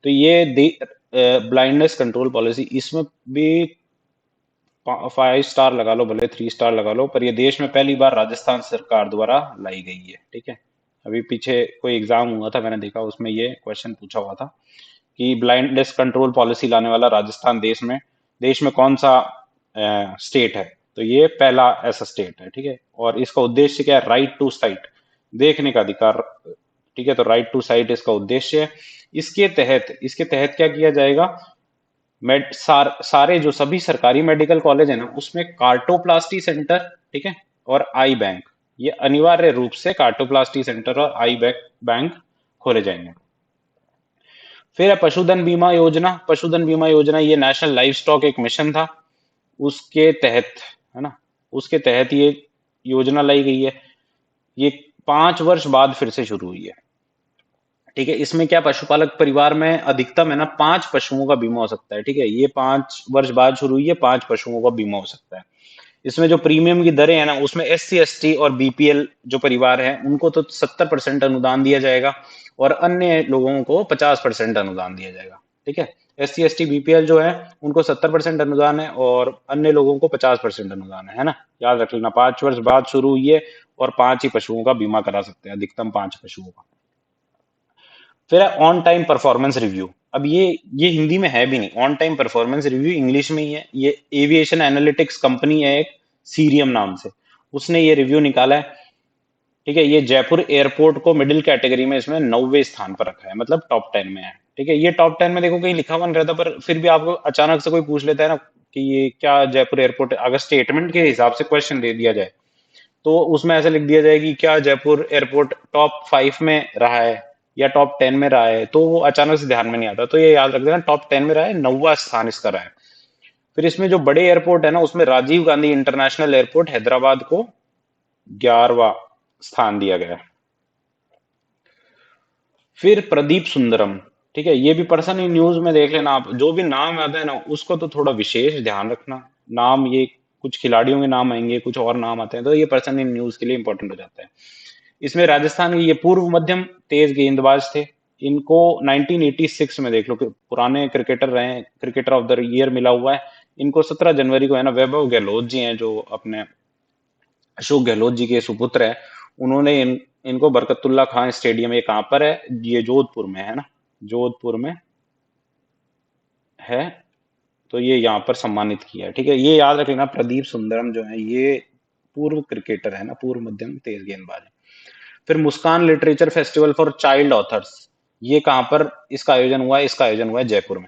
तो ये ब्लाइंडनेस कंट्रोल पॉलिसी, इसमें भी 5 स्टार लगा लो, भले 3 स्टार लगा लो, पर ये देश में पहली बार राजस्थान सरकार द्वारा लाई गई है। ठीक है, अभी पीछे कोई एग्जाम हुआ था, मैंने देखा, उसमें ये क्वेश्चन पूछा हुआ था कि ब्लाइंडनेस कंट्रोल पॉलिसी लाने वाला राजस्थान देश में कौन सा स्टेट है? तो ये पहला ऐसा स्टेट है। ठीक है, और इसका उद्देश्य क्या है? राइट टू साइट, देखने का अधिकार। ठीक है, तो राइट टू साइट इसका उद्देश्य है। इसके तहत क्या किया जाएगा? सारे जो सभी सरकारी मेडिकल कॉलेज है ना, उसमें कार्टोप्लास्टी सेंटर, ठीक है, और आई बैंक, ये अनिवार्य रूप से कार्टोप्लास्टी सेंटर और आई बैंक खोले जाएंगे। फिर है पशुधन बीमा योजना। पशुधन बीमा योजना ये नेशनल लाइव स्टॉक एक मिशन था, उसके तहत, है ना, उसके तहत ये योजना लाई गई है। ये 5 वर्ष बाद फिर से शुरू हुई है। ठीक है, इसमें क्या, पशुपालक परिवार में अधिकतम है ना 5 पशुओं का बीमा हो सकता है। ठीक है, ये 5 वर्ष बाद शुरू हुई है, 5 पशुओं का बीमा हो सकता है। इसमें जो प्रीमियम की दरें है ना, उसमें SC ST और BPL जो परिवार है, उनको तो 70% अनुदान दिया जाएगा, और अन्य लोगों को 50% अनुदान दिया जाएगा। ठीक है, SC ST BPL जो है उनको 70% अनुदान है और अन्य लोगों को 50% अनुदान है ना। याद रख लेना, 5 वर्ष बाद शुरू हुई है और 5 ही पशुओं का बीमा करा सकते हैं, अधिकतम 5 पशुओं का। फिर है ऑन टाइम परफॉर्मेंस रिव्यू। अब ये हिंदी में है भी नहीं, on time performance review English में ही है। ये एविएशन एनालिटिक्स कंपनी है एक, सीरियम नाम से, उसने ये रिव्यू निकाला है। ठीक है, ये जयपुर एयरपोर्ट को मिडिल कैटेगरी में इसमें 9वें स्थान पर रखा है, मतलब टॉप 10 में है। ठीक है, ये टॉप 10 में देखो कहीं लिखा हुआ नहीं रहता, पर फिर भी आपको अचानक से कोई पूछ लेता है ना कि ये क्या जयपुर एयरपोर्ट, अगर स्टेटमेंट के हिसाब से क्वेश्चन दे दिया जाए तो उसमें ऐसा लिख दिया जाए कि क्या जयपुर एयरपोर्ट टॉप 5 में रहा है या टॉप 10 में रहा है, तो वो अचानक से ध्यान में नहीं आता। तो ये याद रख देना, टॉप 10 में रहा है, 9वां स्थान इसका रहा है। फिर इसमें जो बड़े एयरपोर्ट है ना, उसमें राजीव गांधी इंटरनेशनल एयरपोर्ट हैदराबाद को 11वां स्थान दिया गया है। फिर प्रदीप सुंदरम, ठीक है, ये भी पर्सन इन न्यूज में देख लेना आप, जो भी नाम आता है ना उसको तो थोड़ा विशेष ध्यान रखना। नाम, ये कुछ खिलाड़ियों के नाम आएंगे, कुछ और नाम आते हैं, तो ये पर्सन इन न्यूज के लिए इंपॉर्टेंट हो जाता है। इसमें राजस्थान के ये पूर्व मध्यम तेज गेंदबाज थे। इनको 1986 में देख लो कि पुराने क्रिकेटर रहे हैं, क्रिकेटर ऑफ द ईयर मिला हुआ है इनको। 17 जनवरी को है ना, वैभव गहलोत जी हैं जो अपने अशोक गहलोत जी के सुपुत्र है, उन्होंने इनको बरकतुल्ला खान स्टेडियम, ये कहाँ पर है, ये जोधपुर में है ना, जोधपुर में है, तो ये यहाँ पर सम्मानित किया है। ठीक है, ये याद रख लेना, प्रदीप सुंदरम जो है ये पूर्व क्रिकेटर है ना, पूर्व मध्यम तेज गेंदबाज है। फिर Muskaan literature festival for child authors, ये कहाँ पर इसका आयोजन हुआ है, इसका आयोजन हुआ है जयपुर में।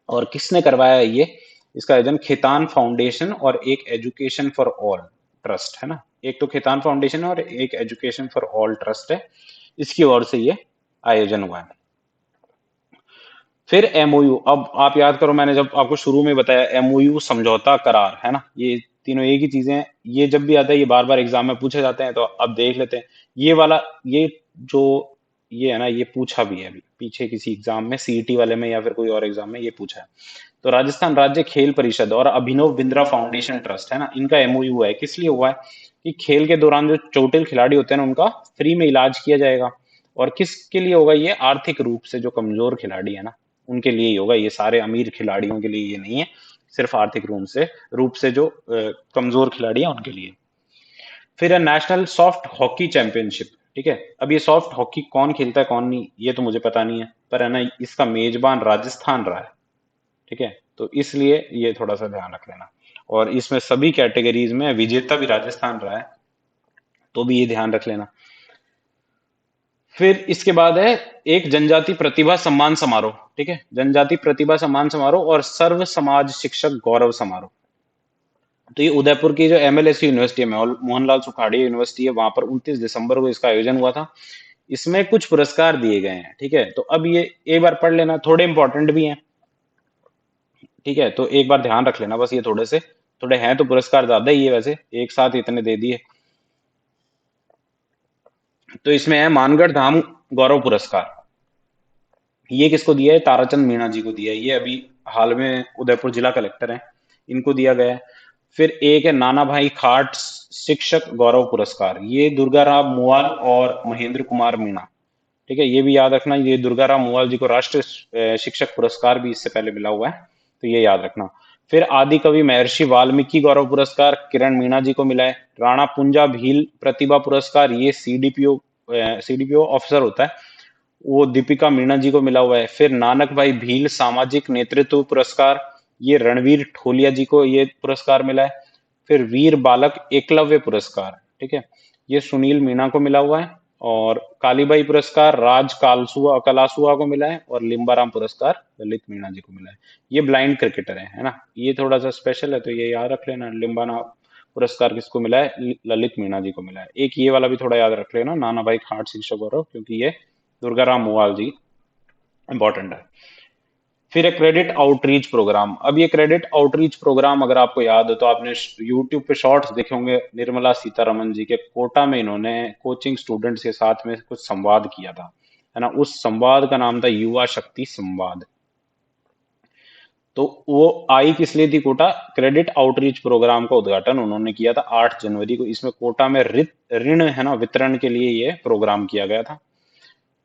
और किसने करवाया है ये, इसका आयोजन खेतान फाउंडेशन और एक एजुकेशन फॉर ऑल ट्रस्ट है ना। एक तो खेतान फाउंडेशन और एक एजुकेशन फॉर ऑल ट्रस्ट है, इसकी ओर से ये आयोजन हुआ है। फिर एमओयू, अब आप याद करो मैंने जब आपको शुरू में बताया, एमओयू समझौता करार है ना, ये तीनों एक ही चीजें हैं। ये जब भी आता है ये बार बार एग्जाम में पूछे जाते हैं, तो अब देख लेते हैं। ये वाला, ये जो ये है ना, ये पूछा भी है अभी पीछे किसी एग्जाम में, सीईटी वाले में या फिर कोई और एग्जाम में ये पूछा है। तो राजस्थान राज्य खेल परिषद और अभिनव बिंद्रा फाउंडेशन ट्रस्ट है ना, इनका एमओयू है। किस लिए हुआ है कि खेल के दौरान जो चोटिल खिलाड़ी होते हैं ना, उनका फ्री में इलाज किया जाएगा। और किसके लिए होगा ये, आर्थिक रूप से जो कमजोर खिलाड़ी है ना, उनके लिए ही होगा। ये सारे अमीर खिलाड़ियों के लिए ये नहीं है, सिर्फ आर्थिक रूप से जो कमजोर खिलाड़ी है उनके लिए। फिर है नेशनल सॉफ्ट हॉकी चैंपियनशिप। ठीक है, अब ये सॉफ्ट हॉकी कौन खेलता है कौन नहीं ये तो मुझे पता नहीं है, पर है ना इसका मेजबान राजस्थान रहा है। ठीक है, तो इसलिए ये थोड़ा सा ध्यान रख लेना। और इसमें सभी कैटेगरीज में विजेता भी राजस्थान रहा है, तो भी ये ध्यान रख लेना। फिर इसके बाद है एक जनजाति प्रतिभा सम्मान समारोह। ठीक है, जनजाति प्रतिभा सम्मान समारोह और सर्व समाज शिक्षक गौरव समारोह। तो ये उदयपुर की जो एमएलएस यूनिवर्सिटी है, मोहनलाल सुखाड़िया यूनिवर्सिटी है, वहां पर 29 दिसंबर को इसका आयोजन हुआ था। इसमें कुछ पुरस्कार दिए गए हैं। ठीक है, तो अब ये एक बार पढ़ लेना, थोड़े इंपॉर्टेंट भी हैं। ठीक है, तो एक बार ध्यान रख लेना बस, ये थोड़े हैं तो पुरस्कार ज्यादा ही है, वैसे एक साथ इतने दे दिए। तो इसमें है मानगढ़ धाम गौरव पुरस्कार, ये किसको दिया है, ताराचंद मीणा जी को दिया है, ये अभी हाल में उदयपुर जिला कलेक्टर हैं, इनको दिया गया है। फिर एक है नाना भाई खाट शिक्षक गौरव पुरस्कार, ये दुर्गा राम मुआल और महेंद्र कुमार मीणा। ठीक है, ये भी याद रखना, ये दुर्गा राम मुआल जी को राष्ट्रीय शिक्षक पुरस्कार भी इससे पहले मिला हुआ है, तो ये याद रखना। फिर आदि कवि महर्षि वाल्मीकि गौरव पुरस्कार किरण मीणा जी को मिला है। राणा पुंजा भील प्रतिभा पुरस्कार, ये सीडीपीओ ऑफिसर होता है, वो दीपिका मीणा जी को मिला हुआ है। फिर नानक भाई भील सामाजिक नेतृत्व पुरस्कार, ये रणवीर ठोलिया जी को ये पुरस्कार मिला है। फिर वीर बालक एकलव्य पुरस्कार, ठीक है, ये सुनील मीणा को मिला हुआ है। और कालीबाई पुरस्कार राज कालसुआ कलासुआ को मिला है। और लिम्बाराम पुरस्कार ललित मीणा जी को मिला है। ये ब्लाइंड क्रिकेटर है ना, ये थोड़ा सा स्पेशल है, तो ये याद रख लेना। लिम्बाना पुरस्कार किसको मिला है, ललित मीणा जी को मिला है। एक ये वाला भी थोड़ा याद रख लेना, नाना भाई खाट शिक्षक गौरव, क्योंकि ये दुर्गाराम मुवाल जी इंपॉर्टेंट है। फिर है क्रेडिट आउटरीच प्रोग्राम। अब ये क्रेडिट आउटरीच प्रोग्राम अगर आपको याद हो तो आपने यूट्यूब पे शॉर्ट्स देखे होंगे, निर्मला सीतारमन जी के कोटा में इन्होंने कोचिंग स्टूडेंट्स के साथ में कुछ संवाद किया था, है ना। उस संवाद का नाम था युवा शक्ति संवाद। तो वो आई किस लिए थी कोटा, क्रेडिट आउटरीच प्रोग्राम का उद्घाटन उन्होंने किया था 8 जनवरी को। इसमें कोटा में ऋण है ना वितरण के लिए ये प्रोग्राम किया गया था।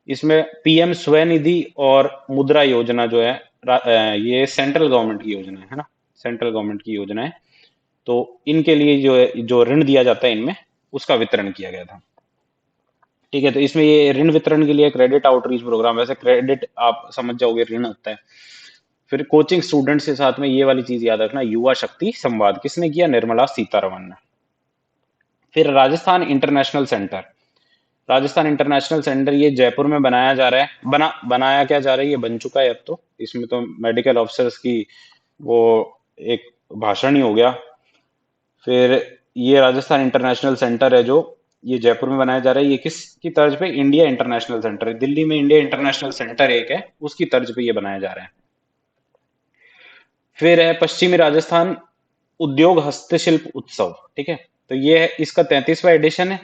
इसमें पीएम स्वनिधि और मुद्रा योजना जो है ये सेंट्रल गवर्नमेंट की योजना है ना, सेंट्रल गवर्नमेंट की योजना है। तो इनके लिए जो ऋण दिया जाता है इनमें, उसका वितरण किया गया था। ठीक है, तो इसमें ये ऋण वितरण के लिए क्रेडिट आउटरीच प्रोग्राम, वैसे क्रेडिट आप समझ जाओगे ऋण होता है। फिर कोचिंग स्टूडेंट्स के साथ में ये वाली चीज याद रखना, युवा शक्ति संवाद किसने किया? निर्मला सीतारमन ने। फिर Rajasthan international centre, Rajasthan international centre ये जयपुर में बनाया जा रहा है। बनाया क्या जा रहा है, ये बन चुका है अब तो। इसमें तो मेडिकल ऑफिसर्स की वो एक भाषण ही हो गया। फिर ये राजस्थान इंटरनेशनल सेंटर है जो ये जयपुर में बनाया जा रहा है, ये किस की तर्ज पे? इंडिया इंटरनेशनल सेंटर है। दिल्ली में इंडिया इंटरनेशनल सेंटर एक है, उसकी तर्ज पे ये बनाया जा रहा है। फिर है पश्चिमी राजस्थान उद्योग हस्तशिल्प उत्सव। ठीक है, तो ये है इसका 33वां एडिशन है।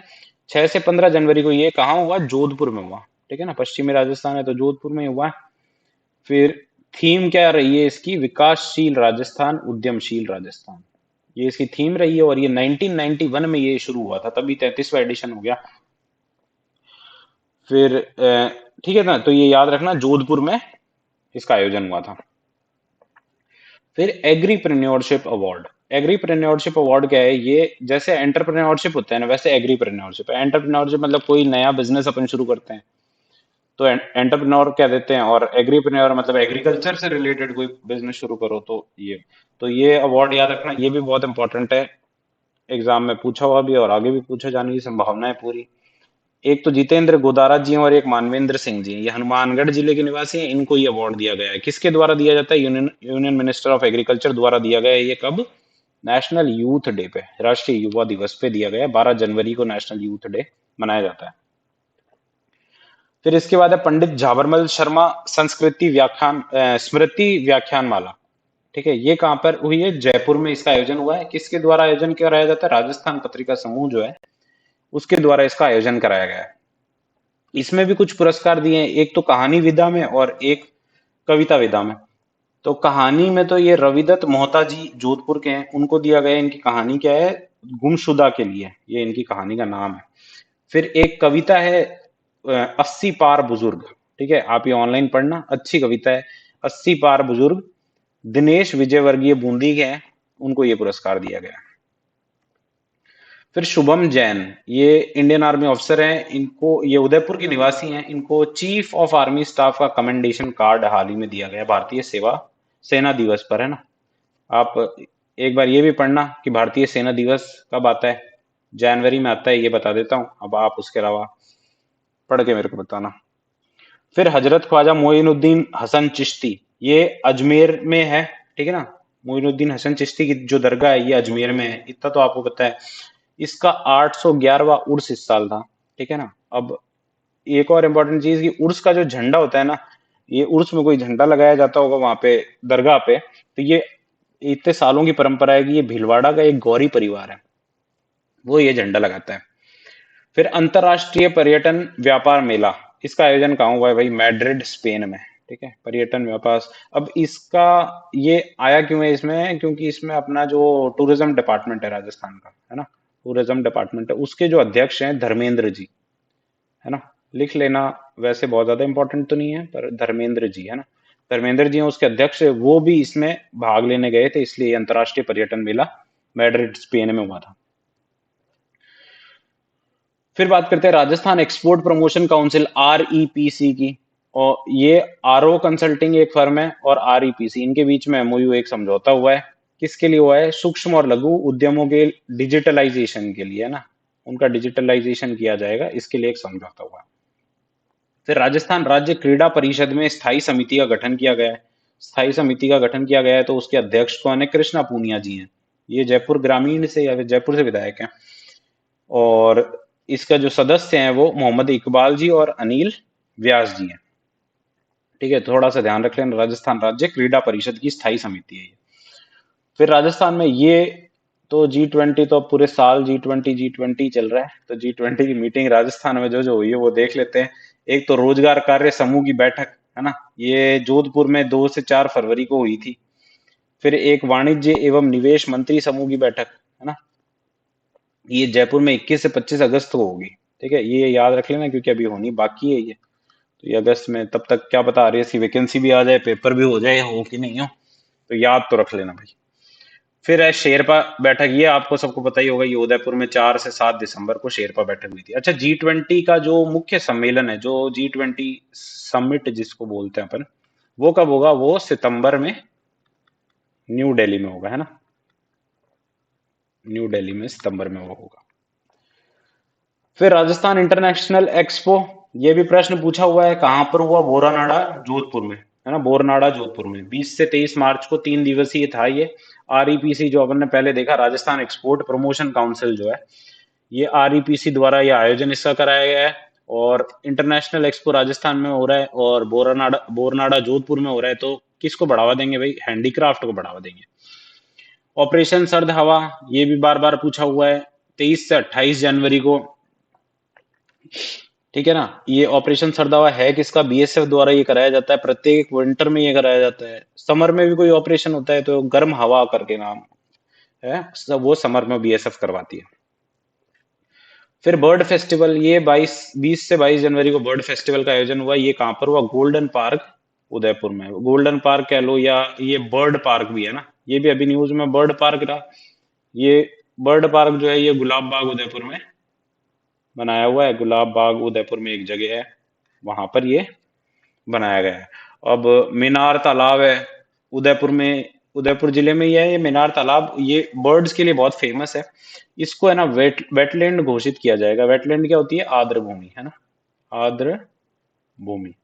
6 से 15 जनवरी को ये कहाँ हुआ? जोधपुर में हुआ। ठीक है ना, पश्चिमी राजस्थान है तो जोधपुर में ही हुआ है। फिर थीम क्या रही है इसकी? विकासशील राजस्थान, उद्यमशील राजस्थान, ये इसकी थीम रही है। और ये 1991 में ये शुरू हुआ था, तभी 33वां एडिशन हो गया। फिर ठीक है ना, तो ये याद रखना जोधपुर में इसका आयोजन हुआ था। फिर एग्रीप्रेन्योरशिप अवार्ड, एग्रीप्रेन्योरशिप अवार्ड क्या है? ये जैसे एंटरप्रेन्योरशिप होता है ना, वैसे एग्रीप्रेन्योरशिप है। एंटरप्रेन्योरशिप मतलब कोई नया बिजनेस अपन शुरू करते हैं तो एंटरप्रेन्योर क्या देते हैं, और एग्रीप्रेन्योर मतलब एग्रीकल्चर से रिलेटेड कोई बिजनेस शुरू करो तो ये अवार्ड याद रखना, ये भी बहुत इंपॉर्टेंट है। एग्जाम में पूछा हुआ भी और आगे भी पूछे जाने की संभावना है पूरी। एक तो जितेंद्र गोदारा जी हैं और एक मानवेंद्र सिंह जी हैं, ये हनुमानगढ़ जिले के निवासी हैं। इनको ये अवार्ड दिया गया है। किसके द्वारा दिया जाता है? Union union minister of agriculture द्वारा दिया गया है। ये कब? नेशनल यूथ डे पे, राष्ट्रीय युवा दिवस पे दिया गया है। 12 जनवरी को नेशनल यूथ डे मनाया जाता है। फिर इसके बाद है पंडित झाबरमल शर्मा संस्कृति व्याख्यान स्मृति व्याख्यान माला। ठीक है, ये कहाँ पर हुई है? जयपुर में इसका आयोजन हुआ है। किसके द्वारा आयोजन कराया जाता है? राजस्थान पत्रिका समूह जो है उसके द्वारा इसका आयोजन कराया गया है। इसमें भी कुछ पुरस्कार दिए हैं, एक तो कहानी विधा में और एक कविता विधा में। तो कहानी में तो ये रविदत्त मोहता जी जोधपुर के हैं, उनको दिया गया है। इनकी कहानी क्या है? गुमशुदा के लिए, ये इनकी कहानी का नाम है। फिर एक कविता है 80 पार बुजुर्ग। ठीक है, आप ये ऑनलाइन पढ़ना, अच्छी कविता है। 80 पार बुजुर्ग दिनेश विजयवर्गीय बूंदी के हैं, उनको ये पुरस्कार दिया गया। फिर शुभम जैन, ये इंडियन आर्मी ऑफिसर हैं। इनको, ये उदयपुर के निवासी हैं, इनको चीफ ऑफ आर्मी स्टाफ का कमेंडेशन कार्ड हाल ही में दिया गया, भारतीय सेवा सेना दिवस पर, है ना। आप एक बार ये भी पढ़ना कि भारतीय सेना दिवस कब आता है। जनवरी में आता है, ये बता देता हूँ। अब आप उसके अलावा पढ़ के मेरे को बताना। फिर हजरत ख्वाजा मोइनुद्दीन हसन चिश्ती, ये अजमेर में है। ठीक है ना, मोइनुद्दीन हसन चिश्ती की जो दरगाह है ये अजमेर में है, इतना तो आपको पता है। इसका 811वां उर्स इस साल था। ठीक है ना। अब एक और इम्पोर्टेंट चीज, कि उर्स का जो झंडा होता है ना, ये उर्स में कोई झंडा लगाया जाता होगा वहां पे दरगाह पे, तो ये इतने सालों की परंपरा है कि ये भीलवाड़ा का एक गौरी परिवार है, वो ये झंडा लगाता है। फिर अंतरराष्ट्रीय पर्यटन व्यापार मेला, इसका आयोजन कहाँ हुआ है भाई? मैड्रिड स्पेन में। ठीक है, पर्यटन व्यापार। अब इसका ये आया क्यों है इसमें? क्योंकि इसमें अपना जो टूरिज्म डिपार्टमेंट है राजस्थान का, है ना, टूरिज्म डिपार्टमेंट है, उसके जो अध्यक्ष हैं धर्मेंद्र जी, है ना, लिख लेना। वैसे बहुत ज्यादा इंपॉर्टेंट तो नहीं है, पर धर्मेंद्र जी, है ना, धर्मेंद्र जी हैं उसके अध्यक्ष, वो भी इसमें भाग लेने गए थे, इसलिए ये अंतर्राष्ट्रीय पर्यटन मेला मैड्रिड स्पेन में हुआ था। फिर बात करते हैं Rajasthan export promotion council, REPC की। और ये RO कंसल्टिंग एक फर्म है, और REPC, इनके बीच में MOU, एक समझौता हुआ है। किसके लिए हुआ है? सूक्ष्म और लघु उद्यमों के डिजिटलाइजेशन के लिए, है ना, उनका डिजिटलाइजेशन किया जाएगा, इसके लिए एक समझौता हुआ है। फिर राजस्थान राज्य क्रीड़ा परिषद में स्थायी समिति का गठन किया गया है। स्थायी समिति का गठन किया गया है, तो उसके अध्यक्ष कौन है? कृष्णा पूनिया जी हैं। ये जयपुर ग्रामीण से या फिर जयपुर से विधायक हैं। और इसका जो सदस्य हैं वो मोहम्मद इकबाल जी और अनिल व्यास जी हैं। ठीक है, थोड़ा सा ध्यान रख लेना, राजस्थान राज्य क्रीड़ा परिषद की स्थायी समिति है ये। फिर राजस्थान में ये तो G20, तो अब पूरे साल G20 चल रहा है, तो G20 की मीटिंग राजस्थान में जो जो हुई है वो देख लेते हैं। एक तो रोजगार कार्य समूह की बैठक, है ना, ये जोधपुर में 2 से 4 फरवरी को हुई थी। फिर एक वाणिज्य एवं निवेश मंत्री समूह की बैठक, है ना, ये जयपुर में 21 से 25 अगस्त को होगी। ठीक है, ये याद रख लेना क्योंकि अभी होनी बाकी है ये। तो ये अगस्त में, तब तक क्या पता आरएएस की वैकेंसी भी आ जाए, पेपर भी हो जाए, हो कि नहीं हो, तो याद तो रख लेना भाई। फिर है शेरपा बैठक, ये आपको सबको पता ही होगा, ये उदयपुर में 4 से 7 दिसंबर को शेरपा बैठक हुई थी। अच्छा, G20 का जो मुख्य सम्मेलन है, जो G20 समिट जिसको बोलते हैं अपन, वो कब होगा? वो सितंबर में न्यू दिल्ली में होगा, है ना? न्यू दिल्ली में सितंबर में वो होगा। फिर राजस्थान इंटरनेशनल एक्सपो, ये भी प्रश्न पूछा हुआ है, कहां पर हुआ? बोरानाड़ा जोधपुर में, है ना? बोरनाड़ा जोधपुर में 20 से 23 मार्च को 3 दिवसीय था ये। आरईपीसी जो अपन ने पहले देखा, राजस्थान एक्सपोर्ट प्रमोशन काउंसिल जो है, ये आरईपीसी द्वारा ये आयोजन इसका कराया गया है। और इंटरनेशनल एक्सपो राजस्थान में हो रहा है और बोरनाड़ा जोधपुर में हो रहा है, तो किसको बढ़ावा देंगे भाई? हैंडीक्राफ्ट को बढ़ावा देंगे। ऑपरेशन सर्द हवा, ये भी बार बार पूछा हुआ है, 23 से 28 जनवरी को, ठीक है ना? ये ऑपरेशन सरदवा है किसका? बीएसएफ द्वारा ये कराया जाता है, प्रत्येक विंटर में ये कराया जाता है। समर में भी कोई ऑपरेशन होता है तो गर्म हवा करके नाम है, वो समर में बीएसएफ करवाती है। फिर बर्ड फेस्टिवल, ये 20 से 22 जनवरी को बर्ड फेस्टिवल का आयोजन हुआ। ये कहाँ पर हुआ? गोल्डन पार्क उदयपुर में। गोल्डन पार्क कह लो या ये बर्ड पार्क भी है ना, ये भी अभी न्यूज में बर्ड पार्क रहा। ये बर्ड पार्क जो है ये गुलाब बाग उदयपुर में बनाया हुआ है। गुलाब बाग उदयपुर में एक जगह है, वहां पर ये बनाया गया है। अब मीनार तालाब है उदयपुर में, उदयपुर जिले में ही है ये मीनार तालाब, ये बर्ड्स के लिए बहुत फेमस है। इसको है ना वेटलैंड घोषित किया जाएगा। वेटलैंड क्या होती है? आर्द्र भूमि, है ना? आर्द्र भूमि,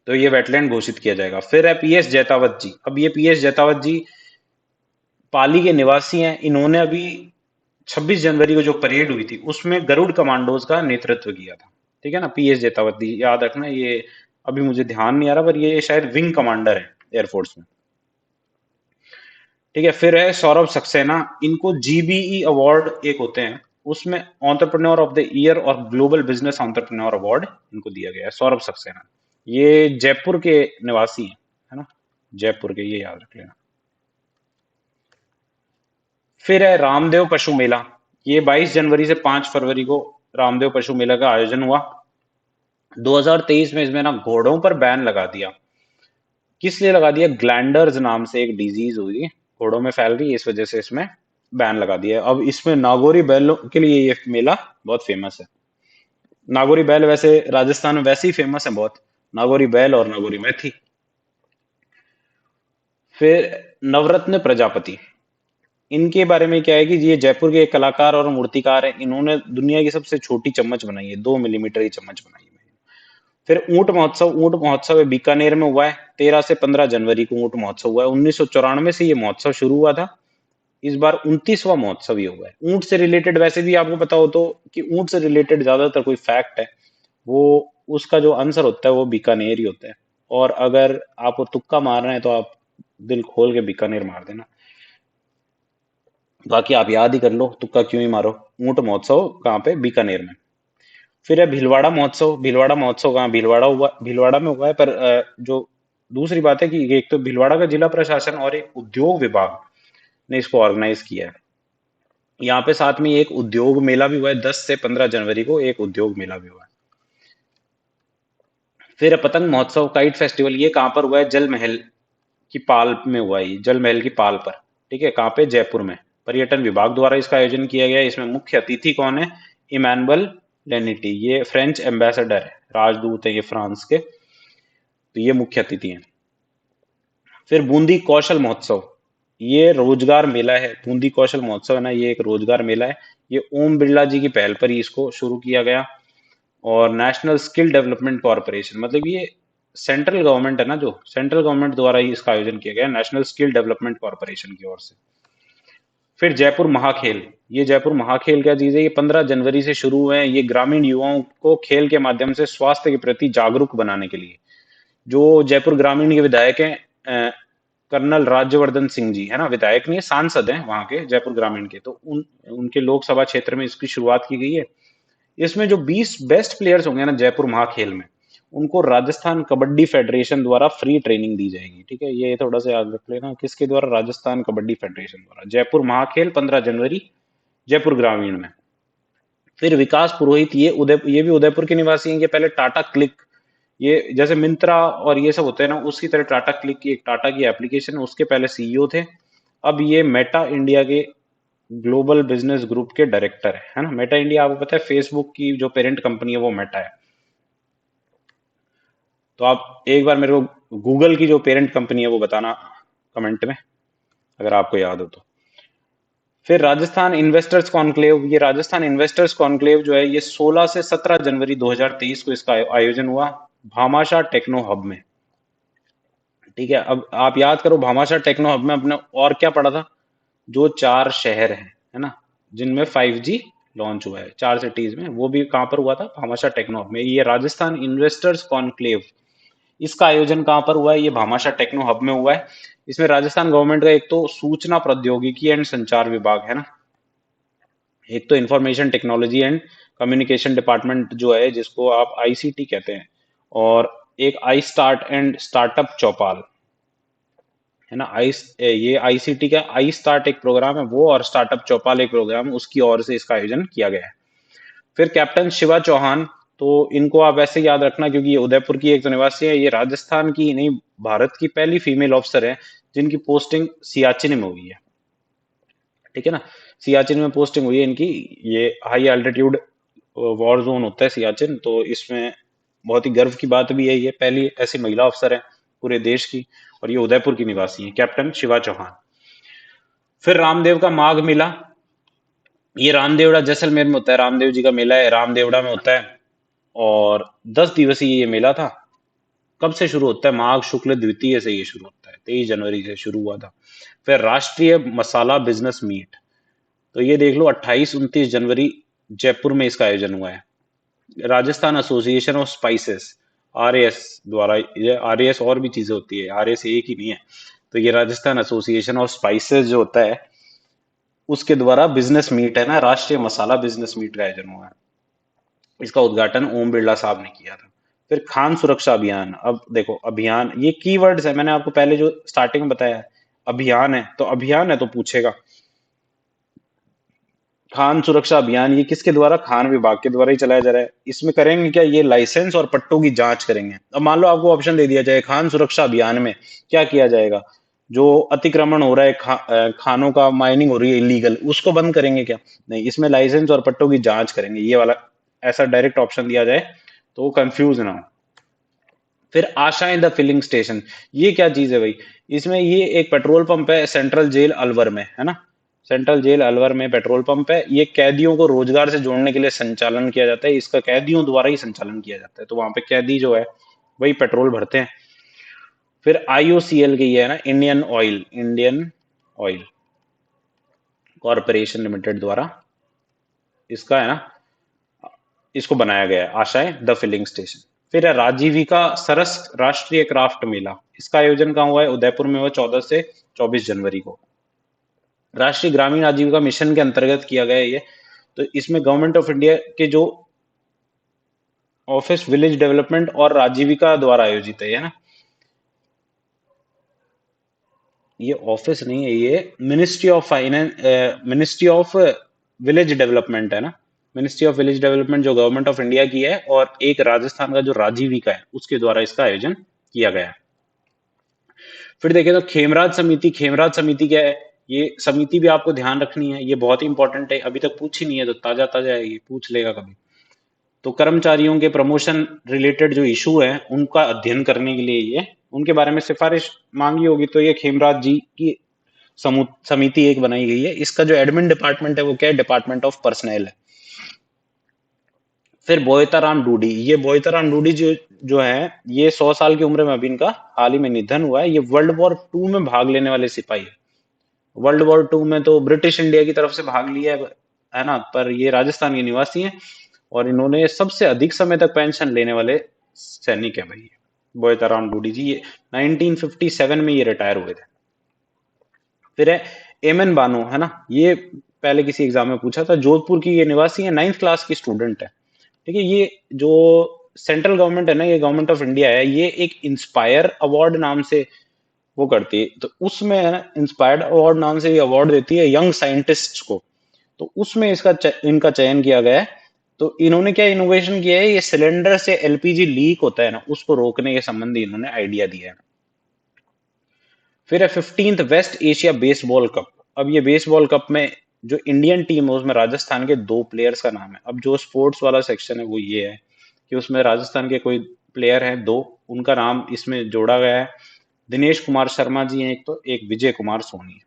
तो ये वेटलैंड घोषित किया जाएगा। फिर है पीएस जैतावत जी। अब ये पीएस जैतावत जी पाली के निवासी हैं। इन्होंने अभी 26 जनवरी को जो परेड हुई थी उसमें गरुड़ कमांडोज का नेतृत्व किया था, ठीक है ना? पीएस जेतावती, याद रखना ये। अभी मुझे ध्यान नहीं आ रहा पर ये शायद विंग कमांडर है एयरफोर्स में, ठीक है। फिर है सौरभ सक्सेना, इनको जीबीई अवार्ड एक होते हैं, उसमें एंटरप्रेन्योर ऑफ द ईयर और ग्लोबल बिजनेस एंटरप्रेन्योर अवार्ड इनको दिया गया है, सौरभ सक्सेना। ये जयपुर के निवासी हैं, है ना? जयपुर के, ये याद रख लेना। फिर है रामदेव पशु मेला, ये 22 जनवरी से 5 फरवरी को रामदेव पशु मेला का आयोजन हुआ। 2023 में इसमें ना घोड़ों पर बैन लगा दिया। किस लिए लगा दिया? ग्लैंडर्स नाम से एक डिजीज हुई घोड़ों में फैल रही है, इस वजह से इसमें बैन लगा दिया है। अब इसमें नागौरी बैलों के लिए ये मेला बहुत फेमस है। नागौरी बैल वैसे राजस्थान में वैसे ही फेमस है बहुत, नागौरी बैल और नागौरी मैथी। फिर नवरत्न प्रजापति, इनके बारे में क्या है कि ये जयपुर के एक कलाकार और मूर्तिकार हैं। इन्होंने दुनिया की सबसे छोटी चम्मच बनाई है, 2 मिलीमीटर की चम्मच बनाई है। फिर ऊंट महोत्सव है, बीकानेर में हुआ है। 13 से 15 जनवरी को ऊंट महोत्सव हुआ है। 1994 से ये महोत्सव शुरू हुआ था। इस बार 29वां महोत्सव ये हुआ है। ऊंट से रिलेटेड वैसे भी आपको पता हो तो कि ऊंट से रिलेटेड ज्यादातर कोई फैक्ट है, वो उसका जो आंसर होता है वो बीकानेर ही होता है। और अगर आपको तुक्का मारना है तो आप दिल खोल के बीकानेर मार देना, बाकी आप याद ही कर लो, तुक्का क्यों ही मारो। ऊंट महोत्सव कहाँ पे? बीकानेर में। फिर है भीलवाड़ा महोत्सव। भीलवाड़ा महोत्सव कहाँ? भीलवाड़ा में हुआ है। पर जो दूसरी बात है कि एक तो भीलवाड़ा का जिला प्रशासन और एक उद्योग विभाग ने इसको ऑर्गेनाइज किया है। यहाँ पे साथ में एक उद्योग मेला भी हुआ है, 10 से 15 जनवरी को एक उद्योग मेला भी हुआ है। फिर है पतंग महोत्सव, काइट फेस्टिवल, ये कहाँ पर हुआ है? जल महल की पाल में हुआ है, जल महल की पाल पर, ठीक है। कहाँ पे? जयपुर में। पर्यटन विभाग द्वारा इसका आयोजन किया गया है। इसमें मुख्य अतिथि कौन है? इमैनुअल लेनिटी, ये फ्रेंच एम्बेसडर है, राजदूत है ये फ्रांस के, तो ये मुख्य अतिथि हैं। फिर बूंदी कौशल महोत्सव, ये रोजगार मेला है। बूंदी कौशल महोत्सव है ना, ये एक रोजगार मेला है। ये ओम बिरला जी की पहल पर ही इसको शुरू किया गया। और नेशनल स्किल डेवलपमेंट कॉरपोरेशन, मतलब ये सेंट्रल गवर्नमेंट है ना, जो सेंट्रल गवर्नमेंट द्वारा ही इसका आयोजन किया गया, नेशनल स्किल डेवलपमेंट कॉरपोरेशन की ओर से। फिर जयपुर महाखेल, ये जयपुर महाखेल क्या चीज है? ये 15 जनवरी से शुरू हुए हैं। ये ग्रामीण युवाओं को खेल के माध्यम से स्वास्थ्य के प्रति जागरूक बनाने के लिए, जो जयपुर ग्रामीण के विधायक हैं कर्नल राज्यवर्धन सिंह जी, है ना, विधायक नहीं है, सांसद हैं वहां के जयपुर ग्रामीण के, तो उनके लोकसभा क्षेत्र में इसकी शुरुआत की गई है। इसमें जो 20 बेस्ट प्लेयर्स होंगे ना जयपुर महाखेल में, उनको राजस्थान कबड्डी फेडरेशन द्वारा फ्री ट्रेनिंग दी जाएगी, ठीक है। ये थोड़ा सा याद रख लेना, किसके द्वारा? राजस्थान कबड्डी फेडरेशन द्वारा। जयपुर महाखेल 15 जनवरी जयपुर ग्रामीण में। फिर विकास पुरोहित, ये भी उदयपुर के निवासी हैं। ये पहले टाटा क्लिक, ये जैसे मिंत्रा और ये सब होते हैं ना, उसी तरह टाटा क्लिक की एक टाटा की एप्लीकेशन है, उसके पहले सीईओ थे। अब ये मेटा इंडिया के ग्लोबल बिजनेस ग्रुप के डायरेक्टर है ना। मेटा इंडिया आपको पता है फेसबुक की जो पेरेंट कंपनी है वो मेटा है। तो आप एक बार मेरे को गूगल की जो पेरेंट कंपनी है वो बताना कमेंट में, अगर आपको याद हो तो। फिर राजस्थान इन्वेस्टर्स कॉन्क्लेव, ये राजस्थान इन्वेस्टर्स कॉन्क्लेव जो है ये 16 से 17 जनवरी 2023 को इसका आयोजन हुआ भामाशाह टेक्नो हब में। ठीक है, अब आप याद करो भामाशाह टेक्नो हब में अपने और क्या पढ़ा था, जो 4 शहर हैं है ना, जिनमें 5G लॉन्च हुआ है, 4 सिटीज में, वो भी कहां पर हुआ था, भामाशाह टेक्नो हब में। ये राजस्थान इन्वेस्टर्स कॉन्क्लेव, इसका आयोजन कहां पर हुआ है, ये भामाशाह टेक्नो हब में हुआ है। इसमें राजस्थान गवर्नमेंट का एक तो सूचना प्रौद्योगिकी एंड संचार विभाग है ना, एक तो information technology and communication department जो है, जिसको आप आईसीटी कहते हैं, और एक आई स्टार्ट एंड स्टार्टअप चौपाल है ना। ये आईसीटी का आई स्टार्ट एक प्रोग्राम है वो, और स्टार्टअप चौपाल एक प्रोग्राम है, उसकी ओर से इसका आयोजन किया गया है। फिर कैप्टन शिवा चौहान, तो इनको आप ऐसे याद रखना क्योंकि ये उदयपुर की एक तो निवासी है, ये राजस्थान की ही नहीं भारत की पहली फीमेल ऑफिसर है जिनकी पोस्टिंग सियाचिन में हुई है। ठीक है ना, सियाचिन में पोस्टिंग हुई है इनकी। ये हाई एल्टीट्यूड वॉर जोन होता है सियाचिन, तो इसमें बहुत ही गर्व की बात भी है, ये पहली ऐसी महिला अफसर है पूरे देश की, और ये उदयपुर की निवासी है, कैप्टन शिवा चौहान। फिर रामदेव का माघ मेला, ये रामदेवड़ा जैसलमेर में होता है, रामदेव जी का मेला है, रामदेवड़ा में होता है, और 10 दिवसीय ये मेला था। कब से शुरू होता है, माघ शुक्ल द्वितीय से ये शुरू होता है, 23 जनवरी से शुरू हुआ था। फिर राष्ट्रीय मसाला बिजनेस मीट, तो ये देख लो 28-29 जनवरी जयपुर में इसका आयोजन हुआ है। Rajasthan association of spices, RAS द्वारा, ये आरएएस और भी चीजें होती है, आरएएस एक ही नहीं है। तो ये राजस्थान एसोसिएशन ऑफ स्पाइसेस जो होता है उसके द्वारा बिजनेस मीट है ना, राष्ट्रीय मसाला बिजनेस मीट का आयोजन हुआ है। इसका उद्घाटन ओम बिरला साहब ने किया था। फिर खान सुरक्षा अभियान, अब देखो अभियान ये कीवर्ड्स है, मैंने आपको पहले जो स्टार्टिंग में बताया है, अभियान है तो अभियान है तो पूछेगा। खान सुरक्षा अभियान ये किसके द्वारा, खान विभाग के द्वारा ही चलाया जा रहा है। इसमें करेंगे क्या, ये लाइसेंस और पट्टों की जांच करेंगे। अब मान लो आपको ऑप्शन दे दिया जाए खान सुरक्षा अभियान में क्या किया जाएगा, जो अतिक्रमण हो रहा है, खानों का माइनिंग हो रही है इलीगल, उसको बंद करेंगे क्या, नहीं, इसमें लाइसेंस और पट्टों की जांच करेंगे, ये वाला ऐसा डायरेक्ट ऑप्शन दिया जाए तो कंफ्यूज ना हो। फिर आशाएं द फिलिंग स्टेशन, ये क्या चीज है भाई, इसमें ये एक पेट्रोल पंप है सेंट्रल जेल अलवर में है ना, सेंट्रल जेल अलवर में पेट्रोल पंप है। ये कैदियों को रोजगार से जोड़ने के लिए संचालन किया जाता है, इसका कैदियों द्वारा ही संचालन किया जाता है, तो वहां पे कैदी जो है वही पेट्रोल भरते हैं। फिर आईओसीएल की ये है ना, इंडियन ऑयल कॉरपोरेशन लिमिटेड द्वारा इसका है ना, इसको बनाया गया है आशाएं द फिलिंग स्टेशन। फिर है राजीविका सरस राष्ट्रीय क्राफ्ट मेला, इसका आयोजन कहाँ हुआ है, उदयपुर में हुआ 14 से 24 जनवरी को। राष्ट्रीय ग्रामीण आजीविका मिशन के अंतर्गत किया गया है ये। तो इसमें गवर्नमेंट ऑफ इंडिया के जो ऑफिस विलेज डेवलपमेंट और आजीविका द्वारा आयोजित है ना, ये ऑफिस नहीं है, ये ministry of finance, ministry of village development है ना, मिनिस्ट्री ऑफ विलेज डेवलपमेंट जो गवर्नमेंट ऑफ इंडिया की है, और एक राजस्थान का जो राजीविका है उसके द्वारा इसका आयोजन किया गया है। फिर देखें तो खेमराज समिति, खेमराज समिति क्या है, ये समिति भी आपको ध्यान रखनी है, ये बहुत ही इंपॉर्टेंट है, अभी तक पूछी नहीं है तो ताजा ताजा है, ये पूछ लेगा कभी। तो कर्मचारियों के प्रमोशन रिलेटेड जो इशू है उनका अध्ययन करने के लिए ये उनके बारे में सिफारिश मांगी होगी, तो ये खेमराज जी की समिति एक बनाई गई है। इसका जो एडमिन डिपार्टमेंट है वो क्या है, डिपार्टमेंट ऑफ पर्सनल है। फिर बोयताराम डूडी, ये बोयताराम डूडी जो है ये 100 साल की उम्र में अभी इनका हाल ही में निधन हुआ है। ये वर्ल्ड वॉर 2 में भाग लेने वाले सिपाही है। वर्ल्ड वॉर 2 में तो ब्रिटिश इंडिया की तरफ से भाग लिया है ना, पर ये राजस्थान के निवासी हैं, और इन्होंने सबसे अधिक समय तक पेंशन लेने वाले सैनिक है भाई, बोयताराम डूडी जी। ये 1957 में ये रिटायर हुए थे। फिर है एम एन बानो है ना, ये पहले किसी एग्जाम में पूछा था, जोधपुर की ये निवासी है, 9th क्लास की स्टूडेंट है। ठीक है, ये जो सेंट्रल गवर्नमेंट है ना, ये गवर्नमेंट ऑफ इंडिया है, ये एक इंस्पायर अवार्ड नाम से वो करती है, तो उसमें है ना इंस्पायर्ड अवार्ड नाम से ये अवार्ड देती है यंग साइंटिस्ट को, तो उसमें इनका चयन किया गया है तो इन्होंने क्या इनोवेशन किया है, ये सिलेंडर से एलपीजी लीक होता है ना, उसको रोकने के संबंधी इन्होंने आइडिया दिया है। फिर है 15th waste Asia baseball cup. अब ये बेसबॉल कप में जो इंडियन टीम है उसमें राजस्थान के 2 प्लेयर्स का नाम है। अब जो स्पोर्ट्स वाला सेक्शन है वो ये है कि उसमें राजस्थान के कोई प्लेयर हैं 2, उनका नाम इसमें जोड़ा गया है। दिनेश कुमार शर्मा जी हैं एक, तो एक विजय कुमार सोनी है।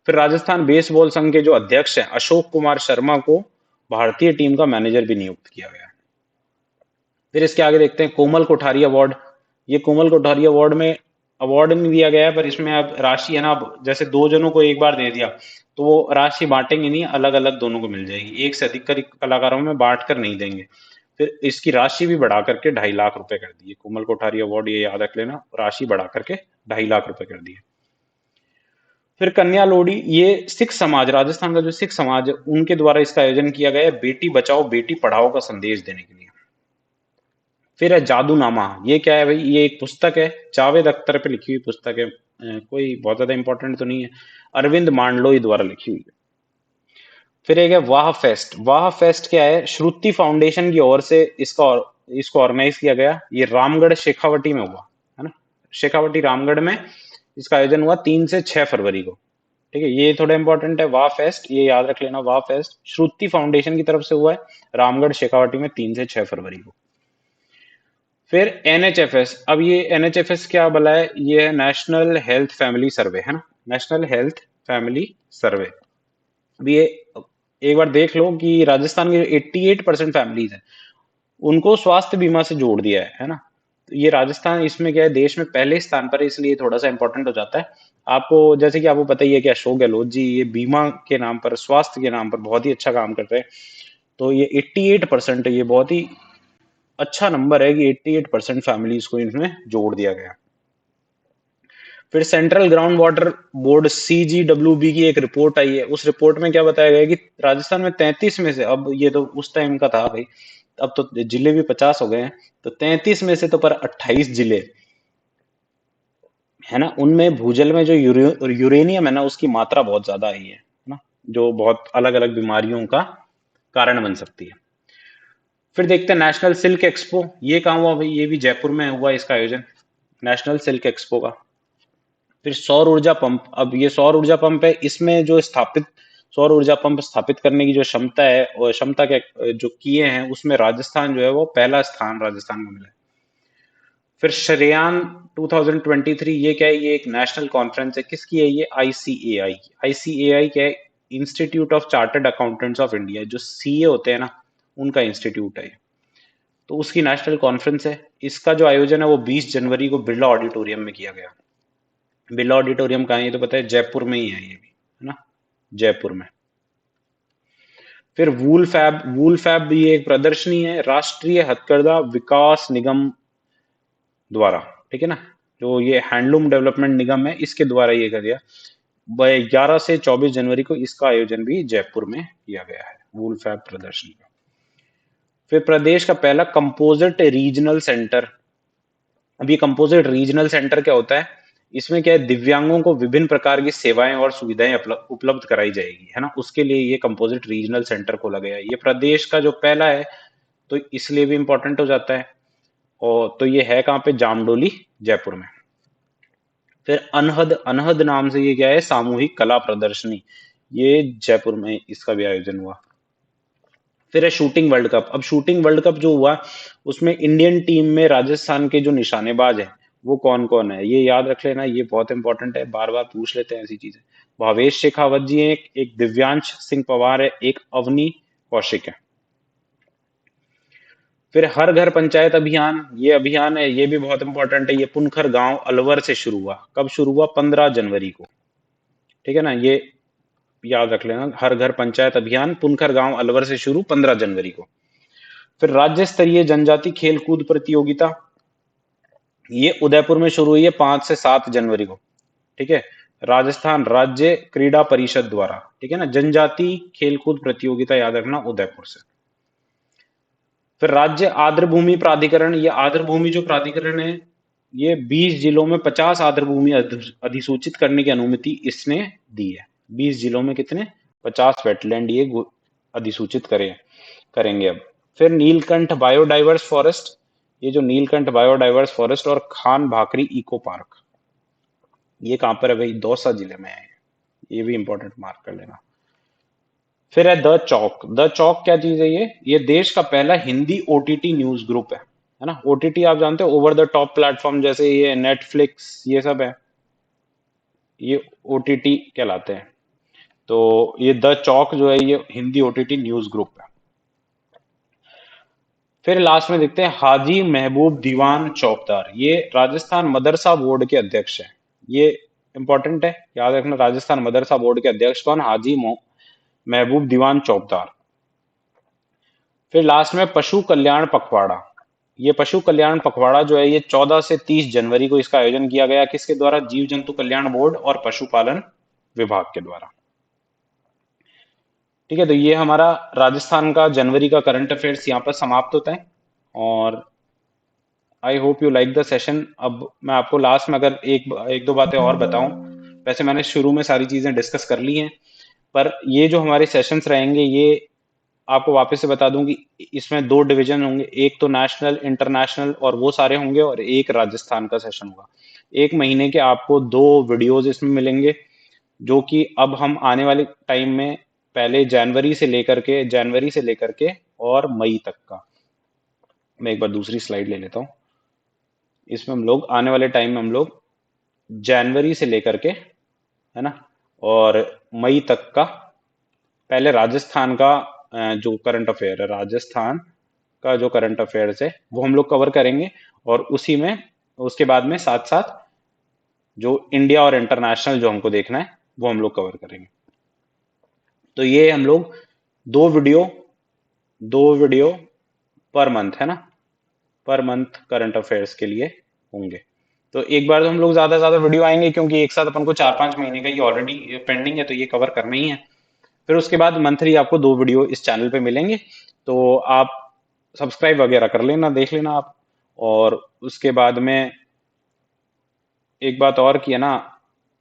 फिर राजस्थान बेसबॉल संघ के जो अध्यक्ष हैं अशोक कुमार शर्मा को भारतीय टीम का मैनेजर भी नियुक्त किया गया है। फिर इसके आगे देखते हैं कोमल कोठारी अवार्ड। ये कोमल कोठारी अवार्ड में अवार्ड नहीं दिया गया है, पर इसमें अब राशि है ना, अब जैसे 2 जनों को एक बार दे दिया तो वो राशि बांटेंगे नहीं, अलग अलग दोनों को मिल जाएगी, एक से अधिक कलाकारों में बांट कर नहीं देंगे। फिर इसकी राशि भी बढ़ा करके 2.5 लाख रुपए कर दी है। कोमल कोठारी अवार्ड ये याद रख लेना, राशि बढ़ा करके 2.5 लाख रुपए कर दी है। फिर कन्या लोहड़ी, ये सिख समाज, राजस्थान का जो सिख समाज है उनके द्वारा इसका आयोजन किया गया है, बेटी बचाओ बेटी पढ़ाओ का संदेश देने के लिए। फिर है जादूनामा। ये क्या है भाई, ये एक पुस्तक है, जावेद अख्तर पे लिखी हुई पुस्तक है, कोई बहुत ज्यादा इंपॉर्टेंट तो नहीं है, अरविंद मांडलोई द्वारा लिखी हुई है। फिर एक है वाह फेस्ट। वाह फेस्ट क्या है, श्रुति फाउंडेशन की ओर से इसको ऑर्गेनाइज किया गया। ये रामगढ़ शेखावटी में हुआ है ना, शेखावटी रामगढ़ में इसका आयोजन हुआ 3 से 6 फरवरी को। ठीक है, ये थोड़ा इंपॉर्टेंट है, वाह फेस्ट ये याद रख लेना। वाह फेस्ट श्रुति फाउंडेशन की तरफ से हुआ है रामगढ़ शेखावटी में 3 से 6 फरवरी को। फिर एनएचएफएस। अब ये एनएचएफएस क्या भला है, ये है नेशनल हेल्थ फैमिली सर्वे, है ना, नेशनल हेल्थ फैमिली सर्वे। अब ये एक बार देख लो कि राजस्थान के 88% फैमिलीज हैं उनको स्वास्थ्य बीमा से जोड़ दिया है ना। तो ये राजस्थान इसमें क्या है, देश में पहले स्थान पर है, इसलिए थोड़ा सा इंपॉर्टेंट हो जाता है। आपको जैसे कि आपको पता ही है कि अशोक गहलोत जी ये बीमा के नाम पर, स्वास्थ्य के नाम पर बहुत ही अच्छा काम करते हैं। तो ये 88% है, ये बहुत ही अच्छा नंबर है कि 88% फैमिलीज को इन्होंने जोड़ दिया गया। फिर central ground water board CGWB की एक रिपोर्ट आई है, उस रिपोर्ट में क्या बताया गया कि राजस्थान में 33 में से, अब ये तो उस टाइम का था भाई, अब तो जिले भी 50 हो गए हैं, तो 33 में से तो पर 28 जिले है ना, उनमें भूजल में जो यूरेनियम है ना उसकी मात्रा बहुत ज्यादा आई है ना, जो बहुत अलग अलग बीमारियों का कारण बन सकती है। फिर देखते हैं नेशनल सिल्क एक्सपो। ये कहाँ हुआ भाई, ये भी जयपुर में हुआ इसका आयोजन, नेशनल सिल्क एक्सपो का। फिर सौर ऊर्जा पंप। अब ये सौर ऊर्जा पंप है, इसमें जो स्थापित सौर ऊर्जा पंप स्थापित करने की जो क्षमता है और क्षमता के जो किए हैं उसमें राजस्थान जो है वो पहला स्थान राजस्थान को मिला है। फिर श्रेयान 2023, ये क्या है, ये एक नेशनल कॉन्फ्रेंस है, किसकी है ये, आईसीएआई। आईसीएआई क्या है, institute of chartered accountants of India, जो सीए होते हैं ना उनका इंस्टीट्यूट है। तो उसकी नेशनल कॉन्फ्रेंस है। इसका जो आयोजन है वो 20 जनवरी को बिरला ऑडिटोरियम में किया गया। बिरला ऑडिटोरियम कहाँ है ये तो पता है, जयपुर में ही है ये भी, है ना, जयपुर में। फिर वूल फैब भी एक प्रदर्शनी है राष्ट्रीय हथकरघा विकास निगम द्वारा, ठीक है ना, जो ये हैंडलूम डेवलपमेंट निगम है इसके द्वारा ये कर दिया। 11 से 24 जनवरी को इसका आयोजन भी जयपुर में किया गया है, वूल फैब प्रदर्शनी का। फिर प्रदेश का पहला कंपोजिट रीजनल सेंटर। अब ये कंपोजिट रीजनल सेंटर क्या होता है, इसमें क्या है, दिव्यांगों को विभिन्न प्रकार की सेवाएं और सुविधाएं उपलब्ध कराई जाएगी, है ना, उसके लिए ये कंपोजिट रीजनल सेंटर खोला गया है। ये प्रदेश का जो पहला है तो इसलिए भी इंपॉर्टेंट हो जाता है। और तो ये है कहाँ पे, जामडोली जयपुर में। फिर अनहद, अनहद नाम से ये क्या है, सामूहिक कला प्रदर्शनी, ये जयपुर में इसका भी आयोजन हुआ। फिर है शूटिंग वर्ल्ड कप। अब शूटिंग वर्ल्ड कप जो हुआ उसमें इंडियन टीम में राजस्थान के जो निशानेबाज हैं वो कौन कौन है, ये याद रख लेना, ये बहुत इंपॉर्टेंट है, बार बार पूछ लेते हैं ऐसी चीजें। भावेश शेखावत जी हैं, एक दिव्यांश सिंह पवार है, एक अवनी कौशिक है। फिर हर घर पंचायत अभियान, ये अभियान है, ये भी बहुत इंपॉर्टेंट है, ये पुनखर गांव अलवर से शुरू हुआ। कब शुरू हुआ, 15 जनवरी को, ठीक है ना, ये याद रख लेना, हर घर पंचायत अभियान पुनखर गांव अलवर से शुरू 15 जनवरी को। फिर राज्य स्तरीय जनजाति खेल कूद प्रतियोगिता, ये उदयपुर में शुरू हुई है 5 से 7 जनवरी को, ठीक है, राजस्थान राज्य क्रीड़ा परिषद द्वारा, ठीक है ना, जनजाति खेलकूद प्रतियोगिता याद रखना उदयपुर से। फिर राज्य आर्द्र भूमि प्राधिकरण, ये आर्द्र भूमि जो प्राधिकरण है ये 20 जिलों में 50 आर्द्र भूमि अधिसूचित करने की अनुमति इसने दी है। 20 जिलों में कितने, 50 वेटलैंड ये अधिसूचित करेंगे अब। फिर नीलकंठ बायोडाइवर्स फॉरेस्ट, ये जो नीलकंठ बायोडाइवर्स फॉरेस्ट और खान भाकरी इको पार्क, ये कहाँ पर है भाई? दौसा जिले में है। ये भी इंपॉर्टेंट मार्क कर लेना। फिर है द चौक। द चौक क्या चीज है? ये देश का पहला हिंदी ओटीटी न्यूज ग्रुप है ना। ओटीटी आप जानते हो, ओवर द टॉप प्लेटफॉर्म, जैसे ये नेटफ्लिक्स ये सब है, ये ओटीटी कहलाते हैं। तो ये द चौक जो है ये हिंदी ओटीटी न्यूज ग्रुप है। फिर लास्ट में देखते हैं हाजी महबूब दीवान चौकदार, ये राजस्थान मदरसा बोर्ड के अध्यक्ष हैं। ये इंपॉर्टेंट है, याद रखना। राजस्थान मदरसा बोर्ड के अध्यक्ष कौन? हाजी महबूब दीवान चौकदार। फिर लास्ट में पशु कल्याण पखवाड़ा। ये पशु कल्याण पखवाड़ा जो है ये 14 से 30 जनवरी को इसका आयोजन किया गया। किसके द्वारा? जीव जंतु कल्याण बोर्ड और पशुपालन विभाग के द्वारा। ठीक है, तो ये हमारा राजस्थान का जनवरी का करंट अफेयर्स यहाँ पर समाप्त होता है। और I hope you like the session. अब मैं आपको लास्ट में अगर एक दो बातें और बताऊं, वैसे मैंने शुरू में सारी चीजें डिस्कस कर ली हैं, पर ये जो हमारे सेशंस रहेंगे ये आपको वापस से बता दूं कि इसमें दो डिवीजन होंगे, एक तो नेशनल इंटरनेशनल और वो सारे होंगे, और एक राजस्थान का सेशन होगा। एक महीने के आपको दो वीडियोज इसमें मिलेंगे, जो कि अब हम आने वाले टाइम में पहले जनवरी से लेकर के और मई तक का, मैं एक बार दूसरी स्लाइड ले लेता हूँ। इसमें हम लोग आने वाले टाइम में हम लोग जनवरी से लेकर के, है ना, और मई तक का पहले राजस्थान का जो करंट अफेयर है, राजस्थान का जो करंट अफेयर्स है वो हम लोग कवर करेंगे, और उसी में उसके बाद में साथ साथ जो इंडिया और इंटरनेशनल जो हमको देखना है वो हम लोग कवर करेंगे। तो ये हम लोग दो वीडियो दो वीडियो पर मंथ, है ना, पर मंथ करंट अफेयर्स के लिए होंगे। तो एक बार तो हम लोग ज्यादा से ज्यादा वीडियो आएंगे, क्योंकि एक साथ अपन को 4-5 महीने का ये ऑलरेडी पेंडिंग है, तो ये कवर करना ही है। फिर उसके बाद मंथली आपको दो वीडियो इस चैनल पे मिलेंगे, तो आप सब्सक्राइब वगैरह कर लेना, देख लेना आप। और उसके बाद में एक बात और की है ना,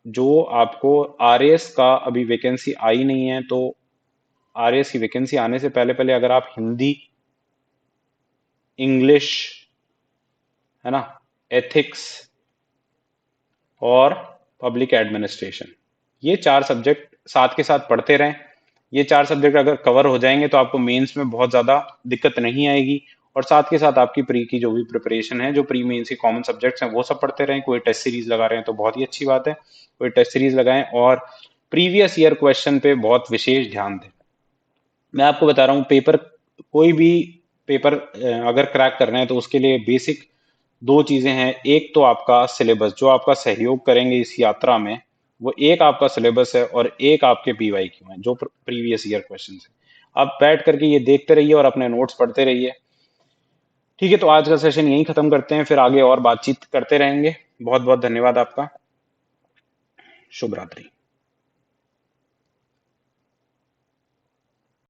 जो आपको आरएएस का अभी वैकेंसी आई नहीं है, तो आरएएस की वैकेंसी आने से पहले पहले अगर आप हिंदी, इंग्लिश, है ना, एथिक्स और पब्लिक एडमिनिस्ट्रेशन, ये चार सब्जेक्ट साथ के साथ पढ़ते रहें। ये चार सब्जेक्ट अगर कवर हो जाएंगे तो आपको मेंस में बहुत ज़्यादा दिक्कत नहीं आएगी। और साथ के साथ आपकी प्री की जो भी प्रिपरेशन है, जो प्री मेंस की कॉमन सब्जेक्ट्स हैं वो सब पढ़ते रहें। कोई टेस्ट सीरीज लगा रहे हैं तो बहुत ही अच्छी बात है, कोई टेस्ट सीरीज लगाएं, और प्रीवियस ईयर क्वेश्चन पे बहुत विशेष ध्यान दें। मैं आपको बता रहा हूँ, पेपर कोई भी पेपर अगर क्रैक करना है तो उसके लिए बेसिक दो चीजें हैं। एक तो आपका सिलेबस, जो आपका सहयोग करेंगे इस यात्रा में, वो एक आपका सिलेबस है और एक आपके पीवाईक्यू हैं, जो प्रीवियस ईयर क्वेश्चन है। आप बैठ करके ये देखते रहिए और अपने नोट्स पढ़ते रहिए। ठीक है, तो आज का सेशन यहीं खत्म करते हैं, फिर आगे और बातचीत करते रहेंगे। बहुत बहुत धन्यवाद आपका। शुभ रात्रि।